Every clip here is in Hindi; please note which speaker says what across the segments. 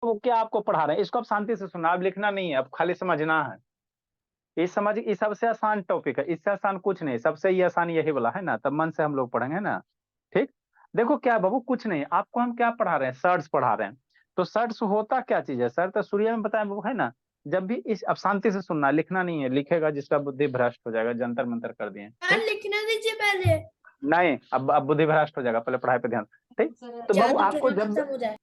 Speaker 1: वो क्या आपको पढ़ा रहे हैं, इसको आप शांति से सुनना, अब लिखना नहीं है, अब खाली समझना है। ये समझ, ये सबसे आसान टॉपिक है, इससे आसान कुछ नहीं, सबसे ये आसान यही वाला है ना, तब मन से हम लोग पढ़ेंगे ना। ठीक। देखो क्या है बाबू, कुछ नहीं, आपको हम क्या पढ़ा रहे हैं, सर्ट्स पढ़ा रहे हैं। तो सर्ट्स होता क्या चीज है सर, तो सूर्य में बताया बाबू है ना। जब भी इस, अब शांति से सुनना, लिखना नहीं है, लिखेगा जिसका बुद्धि भ्रष्ट हो जाएगा, जंतर मंतर कर दिए।
Speaker 2: हाँ,
Speaker 1: ठीक।
Speaker 2: लिखना दीजिए पहले।
Speaker 1: नहीं, अब बुद्धि भ्रष्ट हो जाएगा, पहले पढ़ाई पे ध्यान। ठीक। तो बाबू
Speaker 2: जादू
Speaker 1: आपको
Speaker 2: टोना
Speaker 1: जब,
Speaker 2: खत्म हो जाए।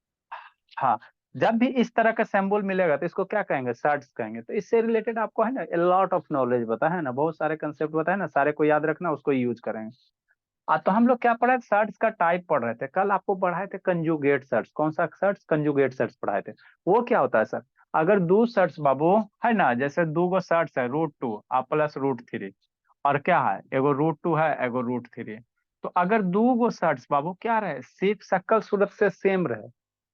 Speaker 1: हाँ, जब भी इस तरह का सिंबल मिलेगा तो इसको क्या कहेंगे, सर्ट्स कहेंगे। तो इससे रिलेटेड आपको है ना लॉट ऑफ नॉलेज बता है ना, बहुत सारे कंसेप्ट बता है ना, सारे को याद रखना, उसको यूज करेंगे। तो हम लोग क्या पढ़ा, सर्ट्स का टाइप पढ़ रहे थे, कल आपको पढ़ाए थे कंजुगेट सर्ट्स। कौन सा सर्ट्स, कंजुगेट सर्ट्स पढ़ाए थे। वो क्या होता है सर, अगर दो सर्ट्स बाबू है ना, जैसे दो गो सर्ट्स है, √2 आप प्लस √3, और क्या है, एगो √2 है, एगो √3। तो अगर दो गो सर्ट्स बाबू क्या रहे, सिर्फ शक्ल सूरत से सेम रहे,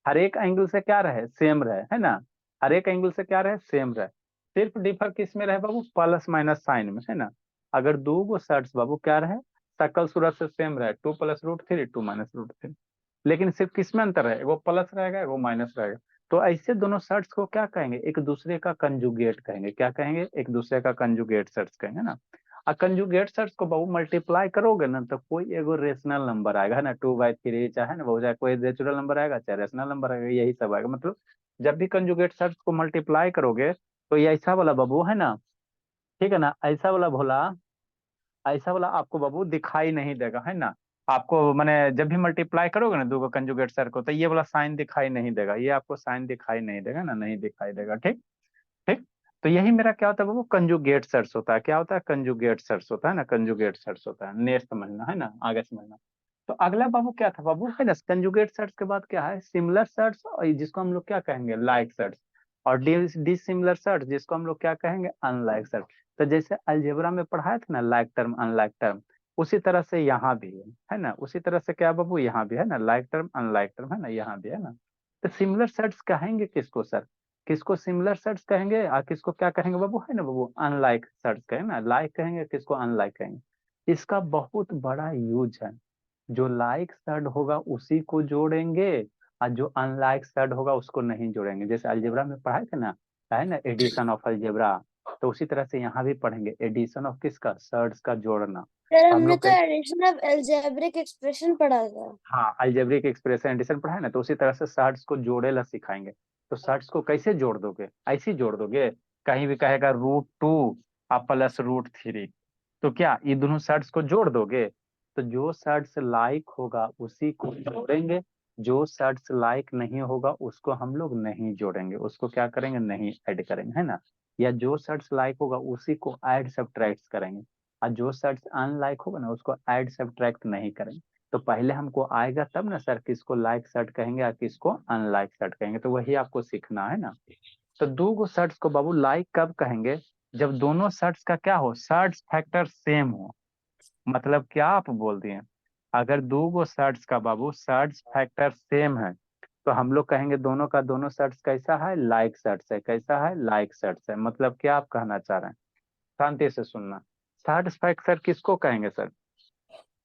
Speaker 1: हर एक एंगल से क्या रहे, सेम रहे, है ना, हर एक एंगल से क्या रहे, सेम रहे, सिर्फ डिफर किस में रहे बाबू, प्लस माइनस साइन में, है ना। अगर दो गो सर्ट्स बाबू क्या रहे, शक्ल सूरत से सेम रहे, 2 + √3 2 - √3, लेकिन सिर्फ किस में अंतर है, वो प्लस रहेगा वो माइनस रहेगा। तो ऐसे दोनों शर्ट्स को क्या कहेंगे, एक दूसरे का कंजुगेट कहेंगे, क्या कहेंगे, एक दूसरे का कंजुगेट शर्ट्स कहेंगे ना। और कंजुगेट शर्ट्स को बहु मल्टीप्लाई करोगे ना, तो कोई एगो रेशनल नंबर आएगा, है ना, 2/3 चाहे ना बहु, चाहे कोई नेचुरल नंबर आएगा, चाहे रेशनल नंबर आएगा, यही सब आएगा। मतलब जब भी कंजुगेट शर्ट्स को मल्टीप्लाई करोगे, तो ये ऐसा वाला बाबू है ना, ठीक है ना, ऐसा वाला भोला, ऐसा वाला आपको बाबू दिखाई नहीं देगा, है ना। आपको मैंने जब भी मल्टीप्लाई करोगे ना दो को कंजुगेट सर को, तो ये वाला साइन दिखाई नहीं देगा, ये आपको साइन दिखाई नहीं देगा ना, नहीं दिखाई देगा। ठीक। ठीक। तो यही मेरा क्या होता है बाबू, कंजुगेट सर्च होता है, क्या होता है, कंजुगेट सर्च होता है ना, कंजुगेट सर्च होता है। नेक्स्ट समझना है ना, आगे समझना। तो अगला बाबू क्या था बाबू, है ना, कंजुगेट सर्च के बाद क्या है, सिमिलर सर्च, और जिसको हम लोग क्या कहेंगे, लाइक सर्च। और डिसिमिलर सर्च, जिसको हम लोग क्या कहेंगे, अनलाइक सर्च। तो जैसे अलजेब्रा में पढ़ाया था ना, लाइक टर्म अनलाइक टर्म, उसी तरह से यहाँ भी है ना, उसी तरह से क्या बाबू, यहाँ भी है ना, लाइक टर्म अनलाइक टर्म, है ना, यहाँ भी है ना। तो सिमिलर सर्च कहेंगे किसको सर, किसको सिमिलर सर्च कहेंगे, और किसको क्या कहेंगे बाबू, है ना बाबू, अनलाइक सर्च कहेंगे ना, लाइक कहेंगे, किसको अनलाइक कहेंगे। इसका बहुत बड़ा यूज है। जो लाइक सर्ड होगा उसी को जोड़ेंगे, और जो अनलाइक सर्ड होगा उसको नहीं जोड़ेंगे। जैसे अलजेब्रा में पढ़ाए थे ना, है ना, एडिशन ऑफ अलजेब्रा, तो उसी तरह से यहाँ भी पढ़ेंगे, एडिशन ऑफ किसका, सर्ड्स का जोड़ना।
Speaker 2: सर,
Speaker 1: तो हम
Speaker 2: हमने
Speaker 1: लोग
Speaker 2: तो
Speaker 1: कैसे,
Speaker 2: एडिशन ऑफ अलजेब्रिक एक्सप्रेशन पढ़ा था।
Speaker 1: हाँ, अलजेब्रिक एक्सप्रेशन एडिशन पढ़ा है ना, तो उसी तरह से सर्ट्स को जोड़ेला सिखाएंगे। तो सर्ट्स को कैसे जोड़ दोगे, ऐसे ही जोड़ दोगे, कहीं भी कहेगा √2 और प्लस √3, तो क्या ये दोनों सर्ट्स को जोड़ दोगे। तो जो सर्ट्स लाइक होगा उसी को जोड़ेंगे, जो सर्ट्स लाइक नहीं होगा उसको हम लोग नहीं जोड़ेंगे, उसको क्या करेंगे, नहीं ऐड करेंगे, है ना। या जो सर्ट्स लाइक होगा उसी को ऐड सब्ट्रैक्ट करेंगे, और जो सर्ट्स अनलाइक होगा ना उसको ऐड सब्ट्रैक्ट नहीं करेंगे। तो पहले हमको आएगा तब ना सर, किसको लाइक सर्ट कहेंगे और किसको अनलाइक सर्ट कहेंगे, तो वही आपको सीखना है ना। तो दो गो सर्ट्स को बाबू लाइक कब कहेंगे, जब दोनों सर्ट्स का क्या हो, सर्ट्स फैक्टर सेम हो। मतलब क्या आप बोल दिए, अगर दो गो सर्ट्स का बाबू सर्ट्स फैक्टर सेम है, तो हम लोग कहेंगे दोनों का दोनों सर्ट्स कैसा है, लाइक सर्ट्स है, कैसा है, लाइक सर्ट्स है। मतलब क्या आप कहना चाह रहे हैं, शांति से सुनना। सर्ट्स फैक्टर किसको कहेंगे सर,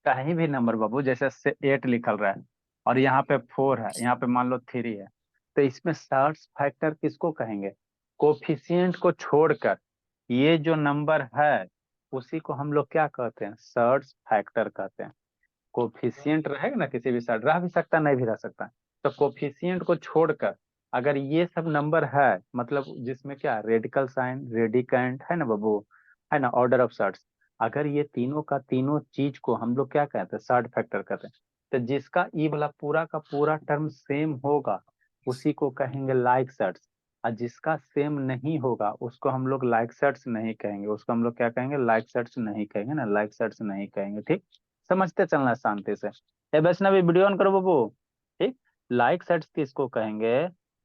Speaker 1: कहीं भी नंबर बाबू, जैसे से 8 लिखल रहा है, और यहाँ पे 4 है, यहाँ पे मान लो 3 है, तो इसमें सर्च फैक्टर किसको कहेंगे, कोफिशिएंट को छोड़कर ये जो नंबर है उसी को हम लोग क्या कहते हैं, सर्च फैक्टर कहते हैं। कोफिशिएंट रहेगा ना, किसी भी साइड रह भी सकता है, नहीं भी रह सकता है। तो कोफिशिएंट को छोड़कर अगर ये सब नंबर है, मतलब जिसमें क्या, रेडिकल साइन, रेडिकेंट, है ना बाबू, है ना, ऑर्डर ऑफ सर्ट्स, अगर ये तीनों का तीनों चीज को हम लोग क्या कहते हैं, सर्ट फैक्टर कहते हैं। तो जिसका ई वाला पूरा का पूरा टर्म सेम होगा उसी को कहेंगे लाइक सर्ट्स, और जिसका सेम नहीं होगा उसको हम लोग लाइक सर्ट्स नहीं कहेंगे, उसको हम लोग क्या कहेंगे, लाइक सर्ट्स नहीं कहेंगे ना, लाइक सर्ट्स नहीं कहेंगे। ठीक। समझते चलना शांति से। ए वैष्णवी वीडियो ऑन करो बाबू। ठीक। लाइक सर्ट्स किसको कहेंगे,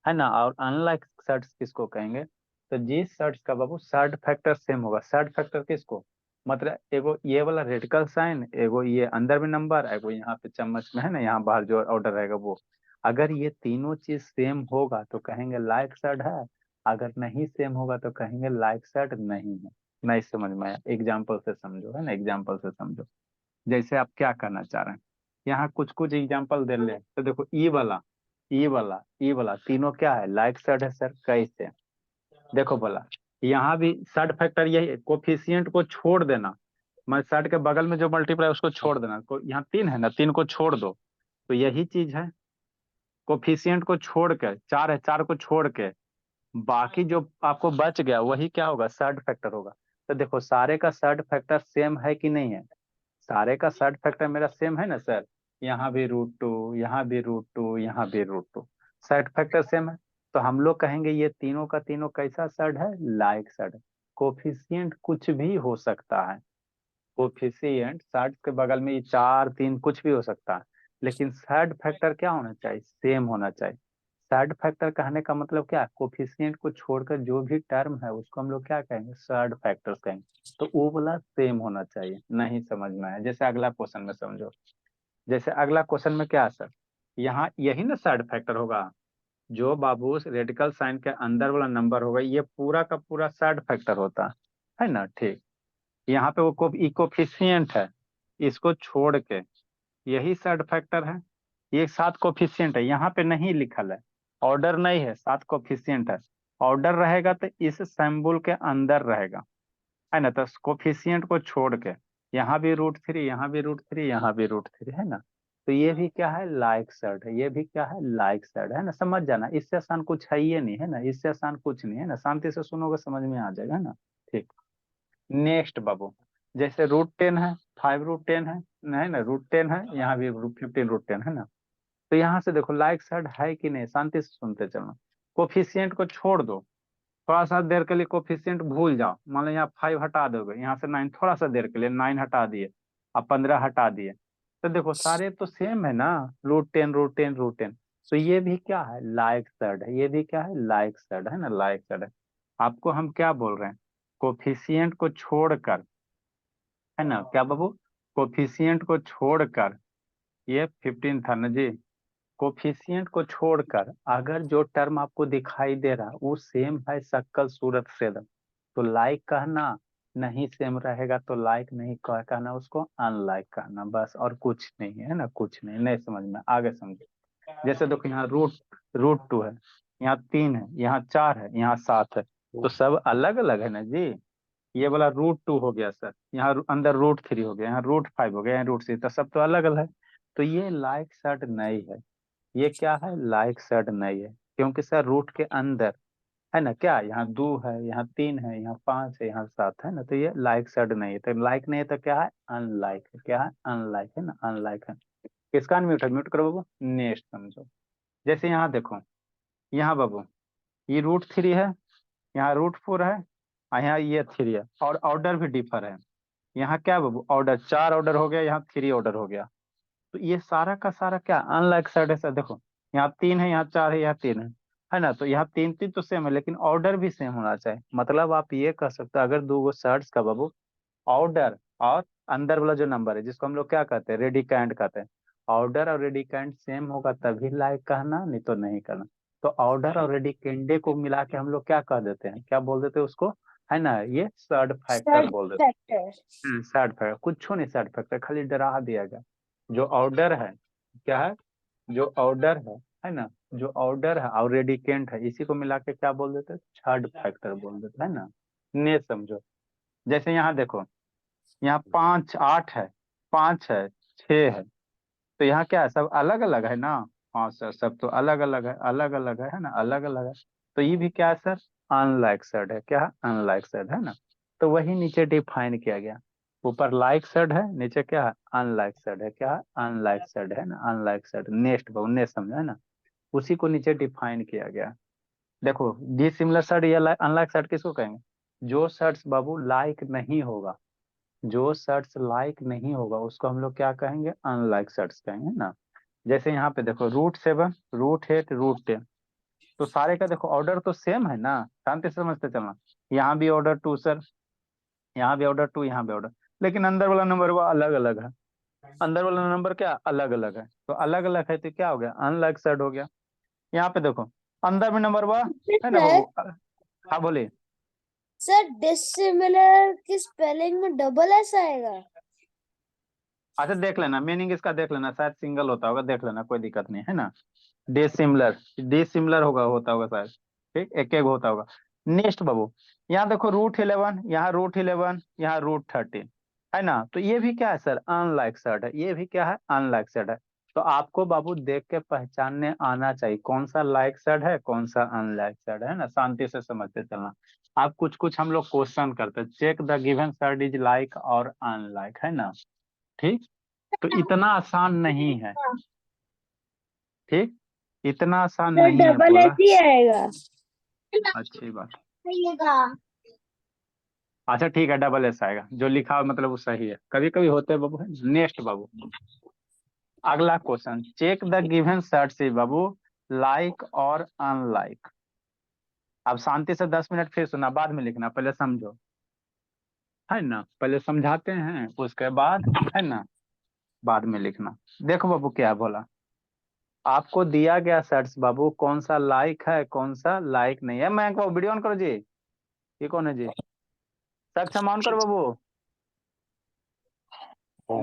Speaker 1: है ना, और अनलाइक सर्ट्स किसको कहेंगे। तो जिस सर्ट्स का बाबू सर्ट फैक्टर सेम होगा, सर्ट फैक्टर किसको, मतलब एगो ये वाला रेडिकल साइन, एगो ये अंदर में नंबर, एगो यहाँ पे चम्मच में, है ना, यहाँ बाहर जो ऑर्डर रहेगा वो, अगर ये तीनों चीज सेम होगा तो कहेंगे लाइक सर्ट है, अगर नहीं सेम होगा तो कहेंगे लाइक सर्ट नहीं है। नहीं समझ में आया, एग्जाम्पल से समझो, है ना, एग्जाम्पल से समझो। जैसे आप क्या करना चाह रहे हैं, यहाँ कुछ कुछ एग्जांपल दे ले, तो देखो ई वाला, ई वाला तीनों क्या है, लाइक साइड है सर। कैसे? देखो बोला, यहाँ भी साइड फैक्टर यही है, कोफिशिएंट को छोड़ देना, मैं साइड के बगल में जो मल्टीप्लाई उसको छोड़ देना, यहाँ 3 है ना, 3 को छोड़ दो, तो यही चीज है। कोफिशिएंट को छोड़ के 4 है, 4 को छोड़ के बाकी जो आपको बच गया वही क्या होगा, सर्ड फैक्टर होगा। तो देखो सारे का सर्ड फैक्टर सेम है कि नहीं है? सारे का सर्ड फैक्टर मेरा सेम है ना सर। यहाँ भी √2, यहाँ भी √2, यहाँ भी √2, सर्ड फैक्टर सेम है। तो हम लोग कहेंगे ये तीनों का तीनों कैसा सर्ड है, लाइक सर्ड है। कोफिशिएंट कुछ भी हो सकता है, कोफिशिएंट सर्ड के बगल में ये 4 3 कुछ भी हो सकता है, लेकिन सर्ड फैक्टर क्या होना चाहिए, सेम होना चाहिए। सर्ड फैक्टर कहने का मतलब क्या है, कोफिशिएंट को छोड़कर जो भी टर्म है उसको हम लोग क्या कहेंगे, सर्ड फैक्टर्स कहेंगे। तो वो वाला सेम होना चाहिए। नहीं समझ में आया? जैसे अगला क्वेश्चन में समझो। जैसे अगला क्वेश्चन में क्या है सर, यहाँ यही ना सर्ड फैक्टर होगा, जो बाबू रेडिकल साइन के अंदर वाला नंबर होगा ये पूरा का पूरा सर्ड फैक्टर होता है ना। ठीक, यहाँ पे वो इकोफिशियंट है, इसको छोड़ के यही सर्ड फैक्टर है। ये 7 कोफिशिएंट है, यहाँ पे नहीं लिखल है, ऑर्डर नहीं है, 7 कोफिशिएंट है। ऑर्डर रहेगा तो इस सिंबल के अंदर रहेगा, है ना। तो कोफिशिएंट को छोड़ के यहाँ भी √3, यहाँ भी √3, यहाँ भी √3 है ना। तो ये भी क्या है, लाइक सर्ड है। ये भी क्या है, लाइक सर्ड है ना। समझ जाना, इससे आसान कुछ है ये नहीं है ना, इससे आसान कुछ नहीं है ना। शांति से सुनोगे समझ में आ जाएगा ना। ठीक, नेक्स्ट बाबू, जैसे √10 है, 5 √10 है, नहीं ना, √10 है, यहाँ भी 15 √10 है ना। तो यहाँ से देखो लाइक साइड है कि नहीं, शांति से सुनते चलना। कोफिशिएंट को छोड़ दो, थोड़ा सा देर के लिए कोफिशिएंट भूल जाओ, मान लो यहाँ 5 हटा दोगे, यहाँ से 9, थोड़ा सा देर के लिए 9 हटा दिए, अब 15 हटा दिए, तो देखो सारे तो सेम है ना, √10 √10 √10। तो ये भी क्या है, लाइक साइड है। ये भी क्या है, लाइक साइड है ना, लाइक साइड है। आपको हम क्या बोल रहे हैं, कोफिशिएंट को छोड़कर, है ना क्या बाबू, कोफिशिएंट को छोड़कर, ये 15 था ना जी। कोफिशिएंट को छोड़कर अगर जो टर्म आपको दिखाई दे रहा वो सेम है शक्ल सूरत से, तो लाइक कहना, नहीं सेम रहेगा तो लाइक नहीं कहना, उसको अनलाइक कहना, बस और कुछ नहीं है ना, कुछ नहीं। नहीं समझ में, आगे समझो। जैसे देखो यहाँ √2 है, यहाँ 3 है, यहाँ 4 है, यहाँ 7 है, तो सब अलग अलग है ना जी। ये वाला √2 हो गया सर, यहाँ अंदर √3 हो गया, यहाँ √5 हो गया, यहाँ √6, तो सब तो अलग अलग है। तो ये लाइक सर्ट नहीं है। ये क्या है, लाइक सर्ट नहीं है, क्योंकि सर रूट के अंदर है ना क्या, यहाँ 2 है, यहाँ 3 है, यहाँ 5 है, यहाँ 7 है ना। तो ये लाइक सर्ट नहीं है। तो लाइक नहीं है तो क्या है, अनलाइक है। क्या है, अनलाइक है ना, अनलाइक है। किसका अनम्यूट है, म्यूट करो बाबू। नेक्स्ट समझो। जैसे यहाँ देखो, यहाँ बाबू ये √3 है, यहाँ √4 है, और यहाँ ये 3 है, और ऑर्डर भी डिफर है। यहाँ क्या बाबू, ऑर्डर 4 ऑर्डर हो गया, यहाँ 3 ऑर्डर हो गया। तो ये सारा का सारा क्या, अनलाइक साइड है सर। देखो यहाँ 3 है, यहाँ 4 है, यहाँ 3 है ना। तो यहाँ 3 3 तो सेम है, लेकिन ऑर्डर भी सेम होना चाहिए। मतलब आप ये कह सकते हो, अगर दो गो सर्ट्स का बाबू ऑर्डर और अंदर वाला जो नंबर है जिसको हम लोग क्या कहते हैं, रेडिकैंड कहते हैं, ऑर्डर और रेडिकैंड सेम होगा तभी लाइक कहना, नहीं तो नहीं करना। तो ऑर्डर और रेडिकेंडे को मिला के हम लोग क्या कह देते हैं, क्या बोल देते हैं उसको, है ना, ये सर्ड फैक्टर
Speaker 2: थर्ड
Speaker 1: बोल देते
Speaker 2: फैक्टर।
Speaker 1: हैं। सर्ड फैक्टर कुछ नहीं, सर्ड फैक्टर खाली डरा दिया गया। जो ऑर्डर है, क्या है, जो ऑर्डर है ना, जो ऑर्डर है और रेडिकेंट है, इसी को मिला के क्या बोल देते हैं, थर्ड फैक्टर बोल देते हैं ना। ने समझो। जैसे यहाँ देखो, यहाँ 5 8 है, 5 है, 6 है, तो यहाँ क्या है, सब अलग अलग है ना। हाँ सर, सब तो अलग अलग है, अलग अलग है ना, अलग अलग है। तो ये भी क्या है सर, अनलाइक सेड है। क्या है, अनलाइक सेड है ना। तो वही नीचे डिफाइन किया गया, ऊपर लाइक सेड है, नीचे क्या है, अनलाइक सेड है। क्या है, अनलाइक सेड है ना, अनलाइक सेड। नेक्स्ट बहु ने समझा है ना, उसी को नीचे डिफाइन किया गया। देखो डिसिमिलर सेड या अनलाइक सेड किसको कहेंगे, जो सेड्स बाबू लाइक नहीं होगा, जो सेट्स लाइक नहीं होगा उसको हम लोग क्या कहेंगे, अनलाइक सेट्स कहेंगे ना। जैसे यहाँ पे देखो √7 √8 √10, तो सारे का देखो ऑर्डर तो सेम है ना, शांति से समझते चलना। यहाँ भी ऑर्डर 2 सर, यहाँ भी ऑर्डर 2, यहाँ भी ऑर्डर, लेकिन अंदर वाला नंबर वो अलग अलग है। अंदर वाला नंबर क्या अलग अलग है, तो अलग अलग है तो क्या हो गया, अनलाइक सेट हो गया। यहाँ पे देखो अंदर में नंबर हुआ, है ना
Speaker 2: सर,
Speaker 1: बाबू। हाँ बोलिए।
Speaker 2: सर डिसिमिलर की स्पेलिंग में डबल एस आएगा।
Speaker 1: अच्छा देख लेना मीनिंग इसका, देख लेना, शायद सिंगल होता होगा, देख लेना, कोई दिक्कत नहीं है ना। डिसिमिलर, डिसिमिलर होता होगा शायद। ठीक, एक एक होता होगा। नेक्स्ट बाबू, यहाँ देखो √11, यहाँ √11, यहाँ √13 है ना, तो ये भी क्या है सर, अनलाइक सेट है, ये भी क्या है, अनलाइक सेट है। तो आपको बाबू देख के पहचानने आना चाहिए कौन सा लाइक सेट है, कौन सा अनलाइक सेट है ना, शांति से समझते चलना। आप कुछ कुछ हम लोग क्वेश्चन करते हैं, check the given set is like और अनलाइक, है ना। ठीक, तो इतना आसान नहीं है। ठीक, इतना आसान
Speaker 2: सर
Speaker 1: नहीं है
Speaker 2: डबल
Speaker 1: बोला।
Speaker 2: एस ही आएगा।
Speaker 1: अच्छी बात। अच्छा ठीक है, डबल एस आएगा, जो लिखा मतलब वो सही है, कभी कभी होते हैं बाबू। नेक्स्ट बाबू, अगला question, check the given set से बाबू लाइक और अनलाइक। अब शांति से 10 मिनट फिर सुना, बाद में लिखना, पहले समझो, है ना, पहले समझाते हैं उसके बाद, है ना, बाद में लिखना। देखो बाबू क्या बोला, आपको दिया गया सेट्स बाबू कौन सा लाइक है, कौन सा लाइक नहीं है। मैं को वीडियो ऑन करो जी, ये कौन है जी, सक्षम ऑन करो बाबू।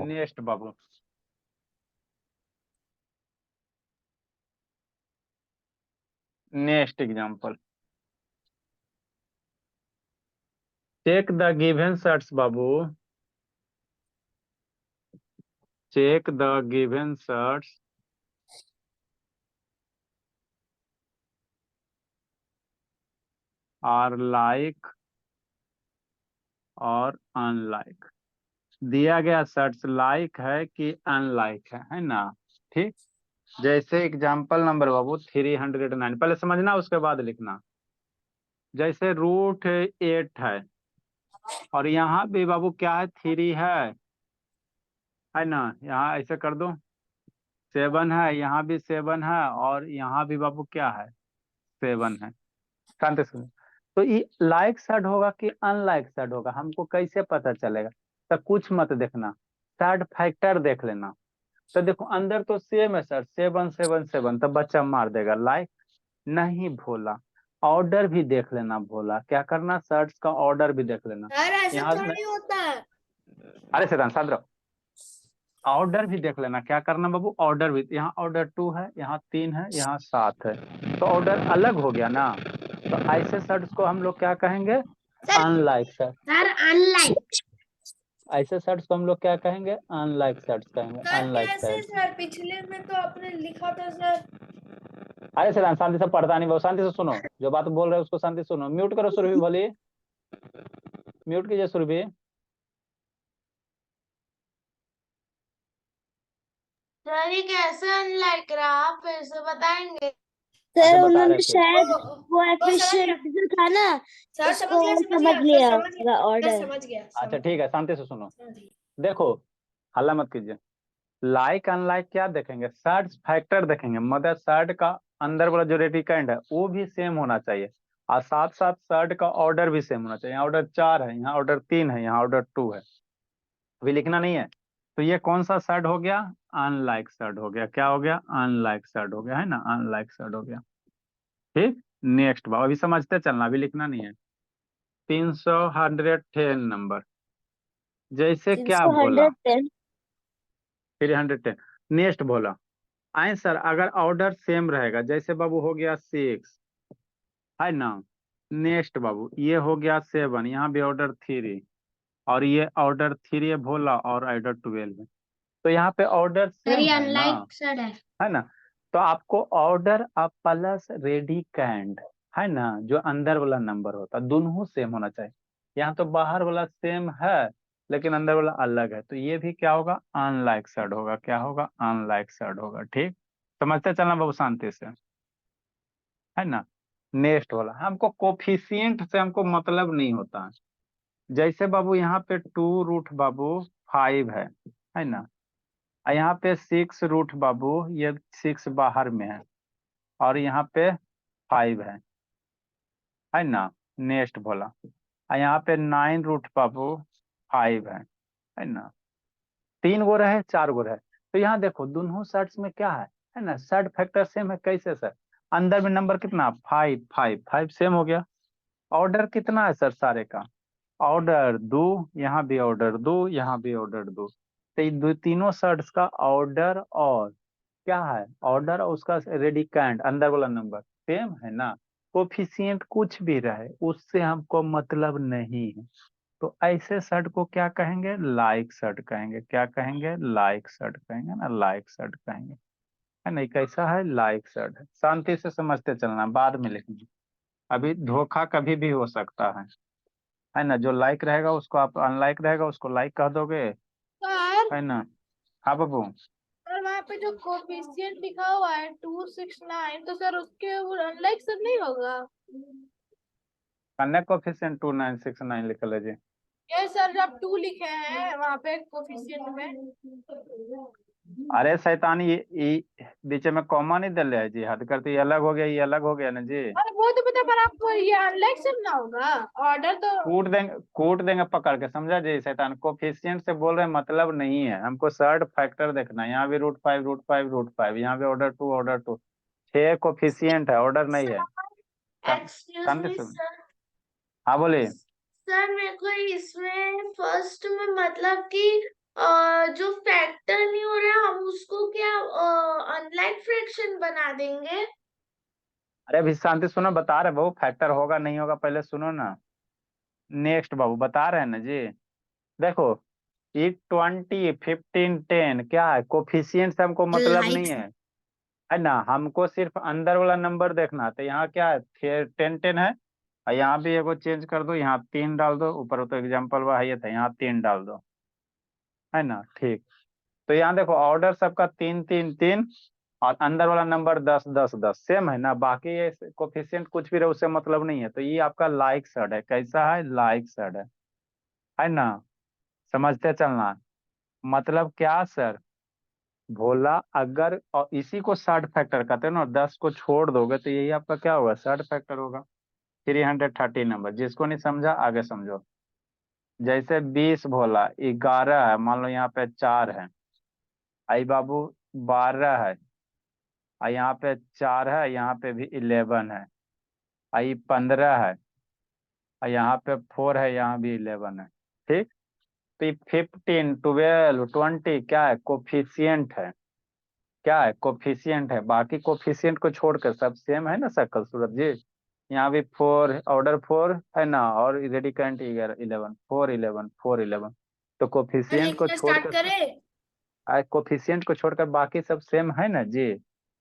Speaker 1: नेक्स्ट बाबू, next example, check the given sets बाबू, check the given sets are like और अनलाइक। दिया गया सेट्स लाइक है कि अनलाइक है ना। ठीक, जैसे एग्जांपल नंबर बाबू 309, पहले समझना उसके बाद लिखना। जैसे √8 है और यहाँ भी बाबू क्या है, 3 है ना, यहाँ ऐसे कर दो, 7 है, यहाँ भी 7 है, और यहाँ भी बाबू क्या है, 7 है। शांति से, तो ये लाइक सेट होगा कि अनलाइक सेट होगा, हमको कैसे पता चलेगा। तो कुछ मत देखना, सेट फैक्टर देख लेना। तो देखो अंदर तो सेम है सर, 7 7 7, तो बच्चा मार देगा लाइक नहीं भोला। ऑर्डर भी देख लेना भोला, क्या करना, सर्च का ऑर्डर भी देख लेना।
Speaker 2: सर ऐसा
Speaker 1: यहाँ
Speaker 2: थोड़ी होता है।
Speaker 1: अरे शैतान शांत रहो, ऑर्डर भी देख लेना, क्या करना बाबू, ऑर्डर भी, यहाँ ऑर्डर 2 है, यहाँ 3 है, यहाँ 7 है, तो ऑर्डर अलग हो गया ना। तो ऐसे सर्ट्स को हम लोग क्या कहेंगे, अनलाइक सर्ट।
Speaker 2: Sir unlike.
Speaker 1: ऐसे सर्ट्स को हम लोग क्या कहेंगे, अनलाइक सर्ट्स कहेंगे,
Speaker 2: सर
Speaker 1: अनलाइक
Speaker 2: कैसे
Speaker 1: सर्ट।
Speaker 2: सर, पिछले में तो आपने लिखा था सर।
Speaker 1: अरे शैतान शांति से पढ़ता नहीं, बहुत शांति से सुनो, जो बात बोल रहे हो उसको शांति से सुनो। म्यूट करो सुरभि, बोलिए, म्यूट कीजिए सुरभि।
Speaker 2: सर ये कैसे अनलाइक रहा, आप फिर से बताएंगे।
Speaker 1: अच्छा
Speaker 2: सर
Speaker 1: बता
Speaker 2: उन्होंने
Speaker 1: रहे थे,
Speaker 2: शायद वो एफिशिएंट जो था ना,
Speaker 3: सर
Speaker 2: उसको
Speaker 3: समझ
Speaker 2: समझ
Speaker 3: गया
Speaker 2: लिया
Speaker 3: सर, समझ
Speaker 2: होगा
Speaker 3: गया
Speaker 2: ऑर्डर।
Speaker 3: समझ गया
Speaker 1: अच्छा ठीक है, शांति से सुनो।
Speaker 3: समझ गया।
Speaker 1: देखो, हल्ला मत कीजिए। लाइक अनलाइक क्या देखेंगे, सर्च फैक्टर देखेंगे, मतलब सर्ट का अंदर वाला जो रेडिकेंड है वो भी सेम होना चाहिए, और साथ साथ सर्ट का ऑर्डर भी सेम होना चाहिए। यहाँ ऑर्डर 4 है, यहाँ ऑर्डर 3 है, यहाँ ऑर्डर 2 है, अभी लिखना नहीं है। तो ये कौन सा सर्ट हो गया, अनलाइक सर्ट हो गया, क्या हो गया, अनलाइक सर्ट हो गया, है ना, अनलाइक सर्ट हो गया। ठीक, नेक्स्ट बाब, अभी समझते चलना, अभी लिखना नहीं है। 310 नंबर, जैसे क्या बोला,
Speaker 2: 310।
Speaker 1: 310। नेक्स्ट बोला, आंसर अगर ऑर्डर सेम रहेगा, जैसे बाबू हो गया 6, है ना। नेक्स्ट बाबू ये हो गया 7, यहाँ भी ऑर्डर 3, और ये ऑर्डर 3 है भोला, और ऑर्डर 12 है, तो यहाँ पे ऑर्डर
Speaker 2: सर ये
Speaker 1: सेम है ना,
Speaker 2: अनलाइक सर
Speaker 1: है ना। तो आपको ऑर्डर प्लस रेडी कैंड, है ना, जो अंदर वाला नंबर होता है दोनों सेम होना चाहिए। यहाँ तो बाहर वाला सेम है लेकिन अंदर वाला अलग है, तो ये भी क्या होगा, अनलाइक सर्ड होगा, क्या होगा, अनलाइक सर्ड होगा। ठीक, समझते चलना बाबू शांति से, है ना। नेक्स्ट वाला, हमको कोफिशिएंट से हमको मतलब नहीं होता है। जैसे बाबू यहाँ पे 2 रूट बाबू 5 है ना, और यहाँ पे 6 रूट बाबू, ये 6 बाहर में है, और यहाँ पे 5 है ना। नेक्स्ट बोला, और यहाँ पे 9 रूट बाबू 5 है ना। 3 गो रहे, 4 गो रहे, तो यहाँ देखो दोनों सेट्स में क्या है ना, सेट फैक्टर सेम है। कैसे सर, अंदर में नंबर कितना, 5 5 5 सेम हो गया। ऑर्डर कितना है सर सारे का, ऑर्डर 2, यहाँ भी ऑर्डर 2, यहाँ भी ऑर्डर 2, तो ये तीनों सेट्स का ऑर्डर और क्या है, ऑर्डर और उसका रेडिकेंट अंदर वाला नंबर सेम है ना, कोफिशिएंट कुछ भी रहे उससे हमको मतलब नहीं है। तो ऐसे शर्ट को क्या कहेंगे, लाइक शर्ट कहेंगे। क्या कहेंगे, लाइक शर्ट कहेंगे ना, लाइक शर्ट कहेंगे। है नहीं, कैसा है, लाइक शर्ट है। शांति से समझते चलना, बाद में लिखेंगे। अभी धोखा कभी भी हो सकता है ना। जो लाइक रहेगा उसको आप, अनलाइक रहेगा उसको लाइक कह दोगे,
Speaker 2: सर
Speaker 1: है ना। हाँ बाबू,
Speaker 2: सर वहाँ पे जो कोफिशिएंट लिखा हुआ है 269, तो सर उसके वो अनलाइक सर नहीं होगा?
Speaker 1: कन्या कोफिशिएंट 2969 लिखल है जी।
Speaker 2: ये सर जब 2 लिखे हैं वहाँ पे कोफिशिएंट में।
Speaker 1: अरे शैतानी, ये बीच में कॉमा नहीं डले है जी, हद करते, ये अलग हो गया, ये अलग हो गया ना जी।
Speaker 2: अरे वो तो पता, पर आपको ये अनलाइक सर ना होगा ऑर्डर तो।
Speaker 1: कूट देंगे पकड़ के, समझा जी। शैतान कोफिशिएंट से बोल रहे हैं मतलब नहीं है, हमको सर्ड फैक्टर देखना है। यहाँ भी √5 √5 √5, यहाँ भी ऑर्डर 2 6 कोफिशिएंट है, ऑर्डर नहीं है।
Speaker 2: एक्सक्यूज
Speaker 1: शांति
Speaker 2: मी
Speaker 1: से,
Speaker 2: सर।
Speaker 1: हाँ बोलिए।
Speaker 2: सर मेरे को इसमें फर्स्ट में मतलब कि जो फैक्टर नहीं हो रहा हम उसको क्या अनलाइक फ्रैक्शन बना देंगे?
Speaker 1: अरे अभी शांति सुनो, बता रहे बाबू, फैक्टर होगा नहीं होगा पहले सुनो ना। नेक्स्ट बाबू, बता रहे हैं ना जी। देखो, ये 20 15 10 क्या है, कोफिशिएंट से हमको मतलब
Speaker 2: लाइक
Speaker 1: नहीं है ना। हमको सिर्फ अंदर वाला नंबर देखना है। तो यहाँ क्या है, 10 10 है। और यहाँ भी एगो चेंज कर दो, यहाँ 3 डाल दो, ऊपर तो एग्जाम्पल वह ये था, यहाँ 3 डाल दो, है ना। ठीक, तो यहाँ देखो ऑर्डर सबका 3 3 3, और अंदर वाला नंबर 10 10 10 सेम है ना। बाकी ये कोफिशिएंट कुछ भी रहे उससे मतलब नहीं है। तो ये आपका लाइक सर्ड है। कैसा है, लाइक सर्ड है ना। समझते चलना, मतलब क्या सर, भोला अगर, और इसी को सर्ड फैक्टर कहते हैं ना, 10 को छोड़ दोगे तो यही आपका क्या होगा, सर्ड फैक्टर होगा। 330 नंबर, जिसको नहीं समझा आगे समझो। जैसे 20 भोला 11 है, मान लो यहाँ पे 4 है। आई बाबू, 12 है, और यहाँ पे 4 है, यहाँ पे भी 11 है। आई 15 है, और यहाँ पे 4 है, यहाँ भी 11 है। ठीक, तो 15 12 20 क्या है, कोफिशिएंट है। क्या है, कोफिशिएंट है। बाकी कोफिशिएंट को छोड़कर सब सेम है ना शक्ल सूरत जी। यहाँ भी 4, ऑर्डर 4 है ना, और रेडिकेंट 11 4 11 4 11। तो कोफिशिएंट को
Speaker 2: लिखना स्टार्ट
Speaker 1: छोड़कर,
Speaker 2: करें?
Speaker 1: कोफिशिएंट को छोड़कर बाकी सब सेम है ना जी।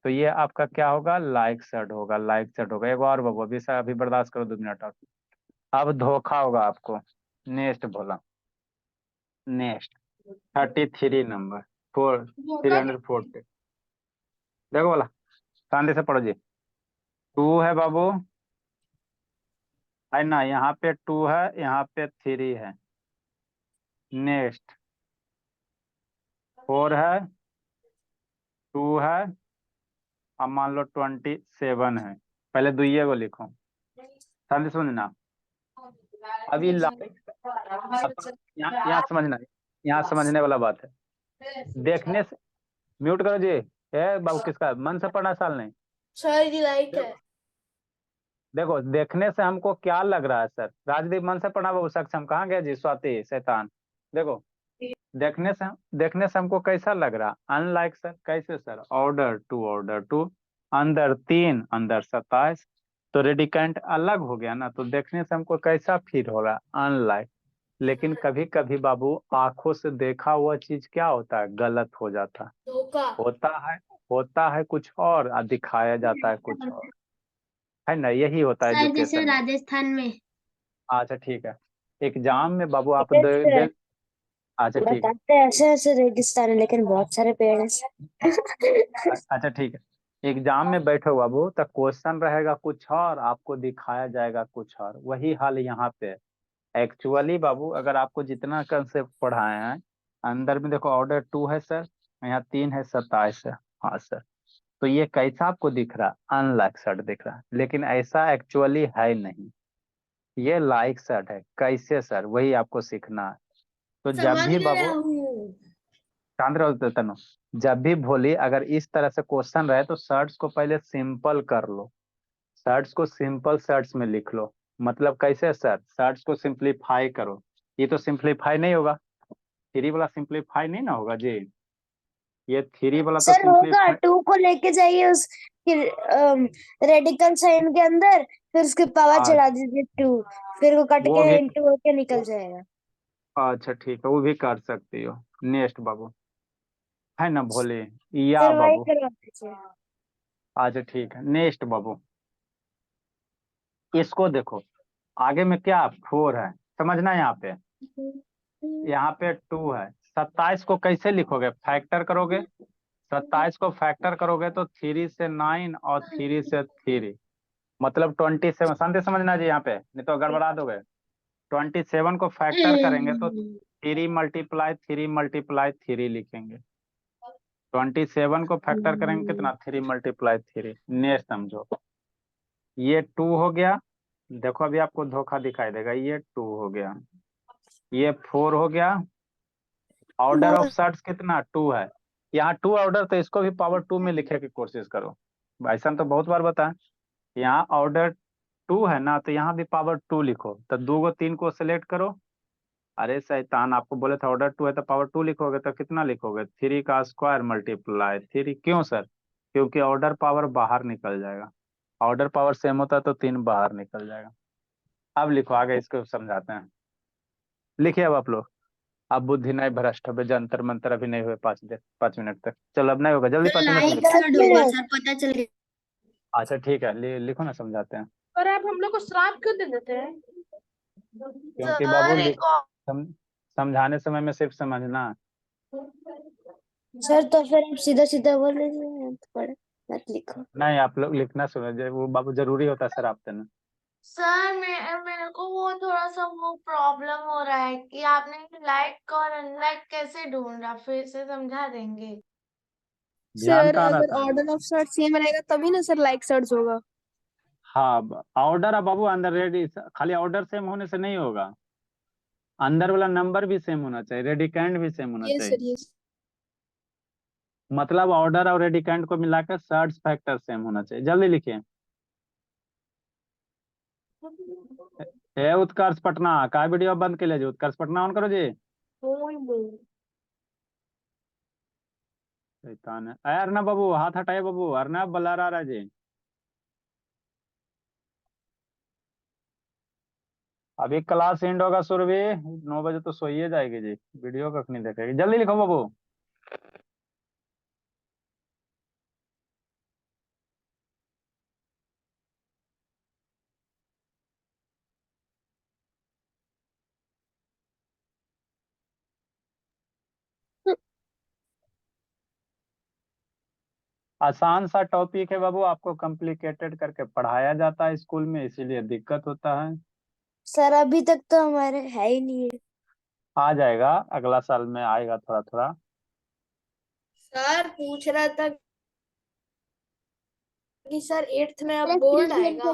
Speaker 1: तो ये आपका क्या होगा, लाइक सेट होगा, लाइक सेट होगा। एक और बाबू, अभी अभी बर्दाश्त करो 2 मिनट और। अब धोखा होगा आपको। नेक्स्ट बोला, नेक्स्ट 33 नंबर, 340। देखो बोला, शांति से पढ़ो जी। 2 है बाबू, है ना, यहाँ पे 2 है, यहाँ पे 3 है। नेक्स्ट 4 है, 2 है, अब मान लो 27 है। पहले दुइये को लिखो, शांति से समझना। अब ये लाइक, अब यहाँ यहाँ समझना, यहाँ समझने वाला बात है। देखने से, म्यूट करो जी। ए बाबू, किसका मन से पढ़ना साल नहीं।
Speaker 2: सर लाइक है।
Speaker 1: देखो, देखो देखने से हमको क्या लग रहा है सर, राजदीप मन से पढ़ा बाबू, सक्षम कहाँ गया जी, स्वाति शैतान। देखो, देखने से हमको कैसा लग रहा, अनलाइक सर। कैसे सर, ऑर्डर 2 अंदर 3 अंदर 27। तो रेडिकेंट अलग हो गया ना, तो देखने से हमको कैसा फील हो रहा, अनलाइक। लेकिन कभी कभी बाबू, आंखों से देखा हुआ चीज क्या होता है, गलत हो जाता है।
Speaker 2: धोखा।
Speaker 1: होता है, होता है कुछ और दिखाया जाता है कुछ और, है ना। यही होता है
Speaker 2: सर जैसे
Speaker 1: एजुकेशन में।
Speaker 2: राजस्थान में
Speaker 1: अच्छा ठीक है, एग्जाम में बाबू आप
Speaker 2: पेड़ है,
Speaker 1: अच्छा ठीक है।
Speaker 2: बताते हैं ऐसे ऐसे रेगिस्तान है लेकिन बहुत सारे पेड़ हैं।
Speaker 1: अच्छा ठीक है, एग्जाम में बैठे हो बाबू, तो क्वेश्चन रहेगा कुछ और, आपको दिखाया जाएगा कुछ और। वही हाल यहाँ पे है एक्चुअली बाबू। अगर आपको जितना कंसेप्ट पढ़ाए हैं, अंदर में देखो ऑर्डर 2 है सर, यहाँ 3 है, 27 है। हाँ सर, तो ये कैसा आपको दिख रहा, अनलाइक सर्ट दिख रहा है, लेकिन ऐसा एक्चुअली है नहीं। ये लाइक सर्ट है। कैसे सर, वही आपको सीखना है। तो जब
Speaker 2: समझ
Speaker 1: भी
Speaker 2: गया
Speaker 1: बाबू,
Speaker 2: हूँ।
Speaker 1: शांत रहो तनु, जब भी भोली अगर इस तरह से क्वेश्चन रहे तो शर्ट्स को पहले सिंपल कर लो। शर्ट्स को सिंपल शर्ट्स में लिख लो। मतलब कैसे सर, शर्ट्स को सिंप्लीफाई करो। ये तो सिंप्लीफाई नहीं होगा, 3 वाला सिंप्लीफाई नहीं ना होगा जी। ये थ्री वाला तो
Speaker 3: सर होगा,
Speaker 1: सिंपली
Speaker 3: 2 को लेके जाइए उस रेडिकल साइन के अंदर, फिर उसके पावर चढ़ा दीजिए 2, फिर वो कट
Speaker 1: वो
Speaker 3: के
Speaker 1: भी
Speaker 3: इंटू होके निकल जाएगा।
Speaker 1: अच्छा ठीक है, वो भी कर सकती हो। नेक्स्ट बाबू, है ना भोले, या
Speaker 3: सर वही
Speaker 1: बाबू।
Speaker 3: करवा दीजिए।
Speaker 1: अच्छा ठीक है, नेक्स्ट बाबू, इसको देखो, आगे में क्या 4 है, समझना यहाँ पे 2 है। 27 को कैसे लिखोगे, फैक्टर करोगे। 27 को फैक्टर करोगे तो 3 से 9 और 3 से 3, मतलब 27। शांति समझना जी यहाँ पे, नहीं तो गड़बड़ा दोगे। 27 को फैक्टर करेंगे तो 3 × 3 × 3 लिखेंगे। 27 को फैक्टर करेंगे कितना, 3 × 3। नेक्स्ट समझो, ये 2 हो गया। देखो अभी आपको धोखा दिखाई देगा, ये 2 हो गया, ये 4 हो गया। ऑर्डर ऑफ सर्ट्स कितना, 2 है। यहाँ 2 ऑर्डर, तो इसको भी पावर 2 में लिखे की कोशिश करो। ऐसा तो बहुत बार बताएं, यहाँ ऑर्डर 2 है ना, तो यहाँ भी पावर 2 लिखो। तो 2 को 3 को सिलेक्ट करो। अरे शैतान, आपको बोले था ऑर्डर 2 है तो पावर 2 लिखोगे, तो कितना लिखोगे, 3 का स्क्वायर मल्टीप्लाई 3। क्यों सर, क्योंकि ऑर्डर पावर बाहर निकल जाएगा। ऑर्डर पावर सेम होता है तो 3 बाहर निकल जाएगा। अब लिखो आगे, इसको समझाते हैं। लिखिए अब आप लोग। अब बुद्धि नहीं भ्रष्ट हो, जंतर मंतर अभी नहीं हुए 5 मिनट तक। चलो अब नहीं होगा, जल्दी 5 मिनट में लिखो।
Speaker 3: होगा सर, पता चल गया।
Speaker 1: अच्छा ठीक है, लिखो ना, समझाते हैं।
Speaker 4: पर आप हम लोग को श्राप क्यों दे देते हैं?
Speaker 1: क्योंकि बाबू
Speaker 2: सर एक और
Speaker 1: समझाने समय में सिर्फ समझना।
Speaker 3: सर तो फिर आप सीधा सीधा बोल दीजिए, मत लिखो।
Speaker 1: नहीं, आप लोग लिखना सुनो, वो बाबू जरूरी होता है सर आप देना।
Speaker 2: सर मेरे को वो थोड़ा सा वो प्रॉब्लम हो रहा है कि आपने लाइक और अनलाइक कैसे ढूंढा, फिर से समझा देंगे।
Speaker 1: ध्यान
Speaker 4: सर
Speaker 1: कहाँ
Speaker 4: अगर
Speaker 1: रहता है।
Speaker 4: ऑर्डर ऑफ सर्च सेम रहेगा तभी ना सर लाइक सर्च होगा।
Speaker 1: हाँ, ऑर्डर अब बाबू अंदर रेडी, खाली ऑर्डर सेम होने से नहीं होगा, अंदर वाला नंबर भी सेम होना चाहिए, रेडिकेंड भी सेम होना
Speaker 4: ये
Speaker 1: चाहिए।
Speaker 4: सर ये
Speaker 1: मतलब ऑर्डर और रेडिकेंड को मिलाकर सर्च फैक्टर सेम होना चाहिए। जल्दी लिखिए। ए उत्कर्ष पटना का वीडियो बंद के लिए जी, उत्कर्ष पटना ऑन करो जी। शैतान है। अरे अर्नब बाबू हाथ हटाए बाबू, अर्नब बल्ला रहा है जी। अभी क्लास एंड होगा सुरभि, 9 बजे तो सोइए जाएगी जी, वीडियो कख नहीं देखेगी। जल्दी लिखो बाबू। आसान सा टॉपिक है बाबू, आपको कॉम्प्लिकेटेड करके पढ़ाया जाता है स्कूल में, इसीलिए दिक्कत होता है।
Speaker 3: सर अभी तक तो हमारे है ही नहीं है।
Speaker 1: आ जाएगा, अगला साल में आएगा थोड़ा थोड़ा।
Speaker 4: सर पूछ रहा था कि सर 8th में अब बोर्ड आएगा।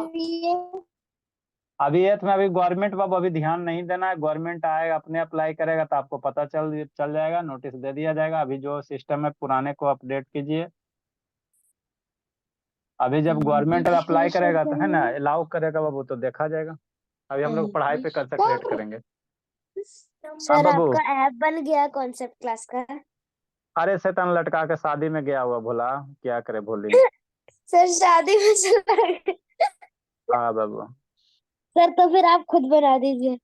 Speaker 1: अभी एथ में अभी गवर्नमेंट बाबू अभी ध्यान नहीं देना है, गवर्नमेंट आएगा अपने अप्लाई करेगा तो आपको पता चल जाएगा, नोटिस दे दिया जाएगा। अभी जो सिस्टम है पुराने को अपडेट कीजिए। अभी जब गवर्नमेंट अप्लाई करेगा तो है ना, अलाउ करेगा बाबू, तो देखा जाएगा। अभी हम लोग पढ़ाई पे कंसंट्रेट करेंगे। हाँ
Speaker 3: सर
Speaker 1: बाबू।
Speaker 3: आपका ऐप बन गया कॉन्सेप्ट क्लास का।
Speaker 1: अरे शैतान लटका के शादी में गया हुआ भोला, क्या करे भोली।
Speaker 3: सर शादी में चला गया।
Speaker 1: हाँ बाबू।
Speaker 3: सर तो फिर आप खुद बना दीजिए।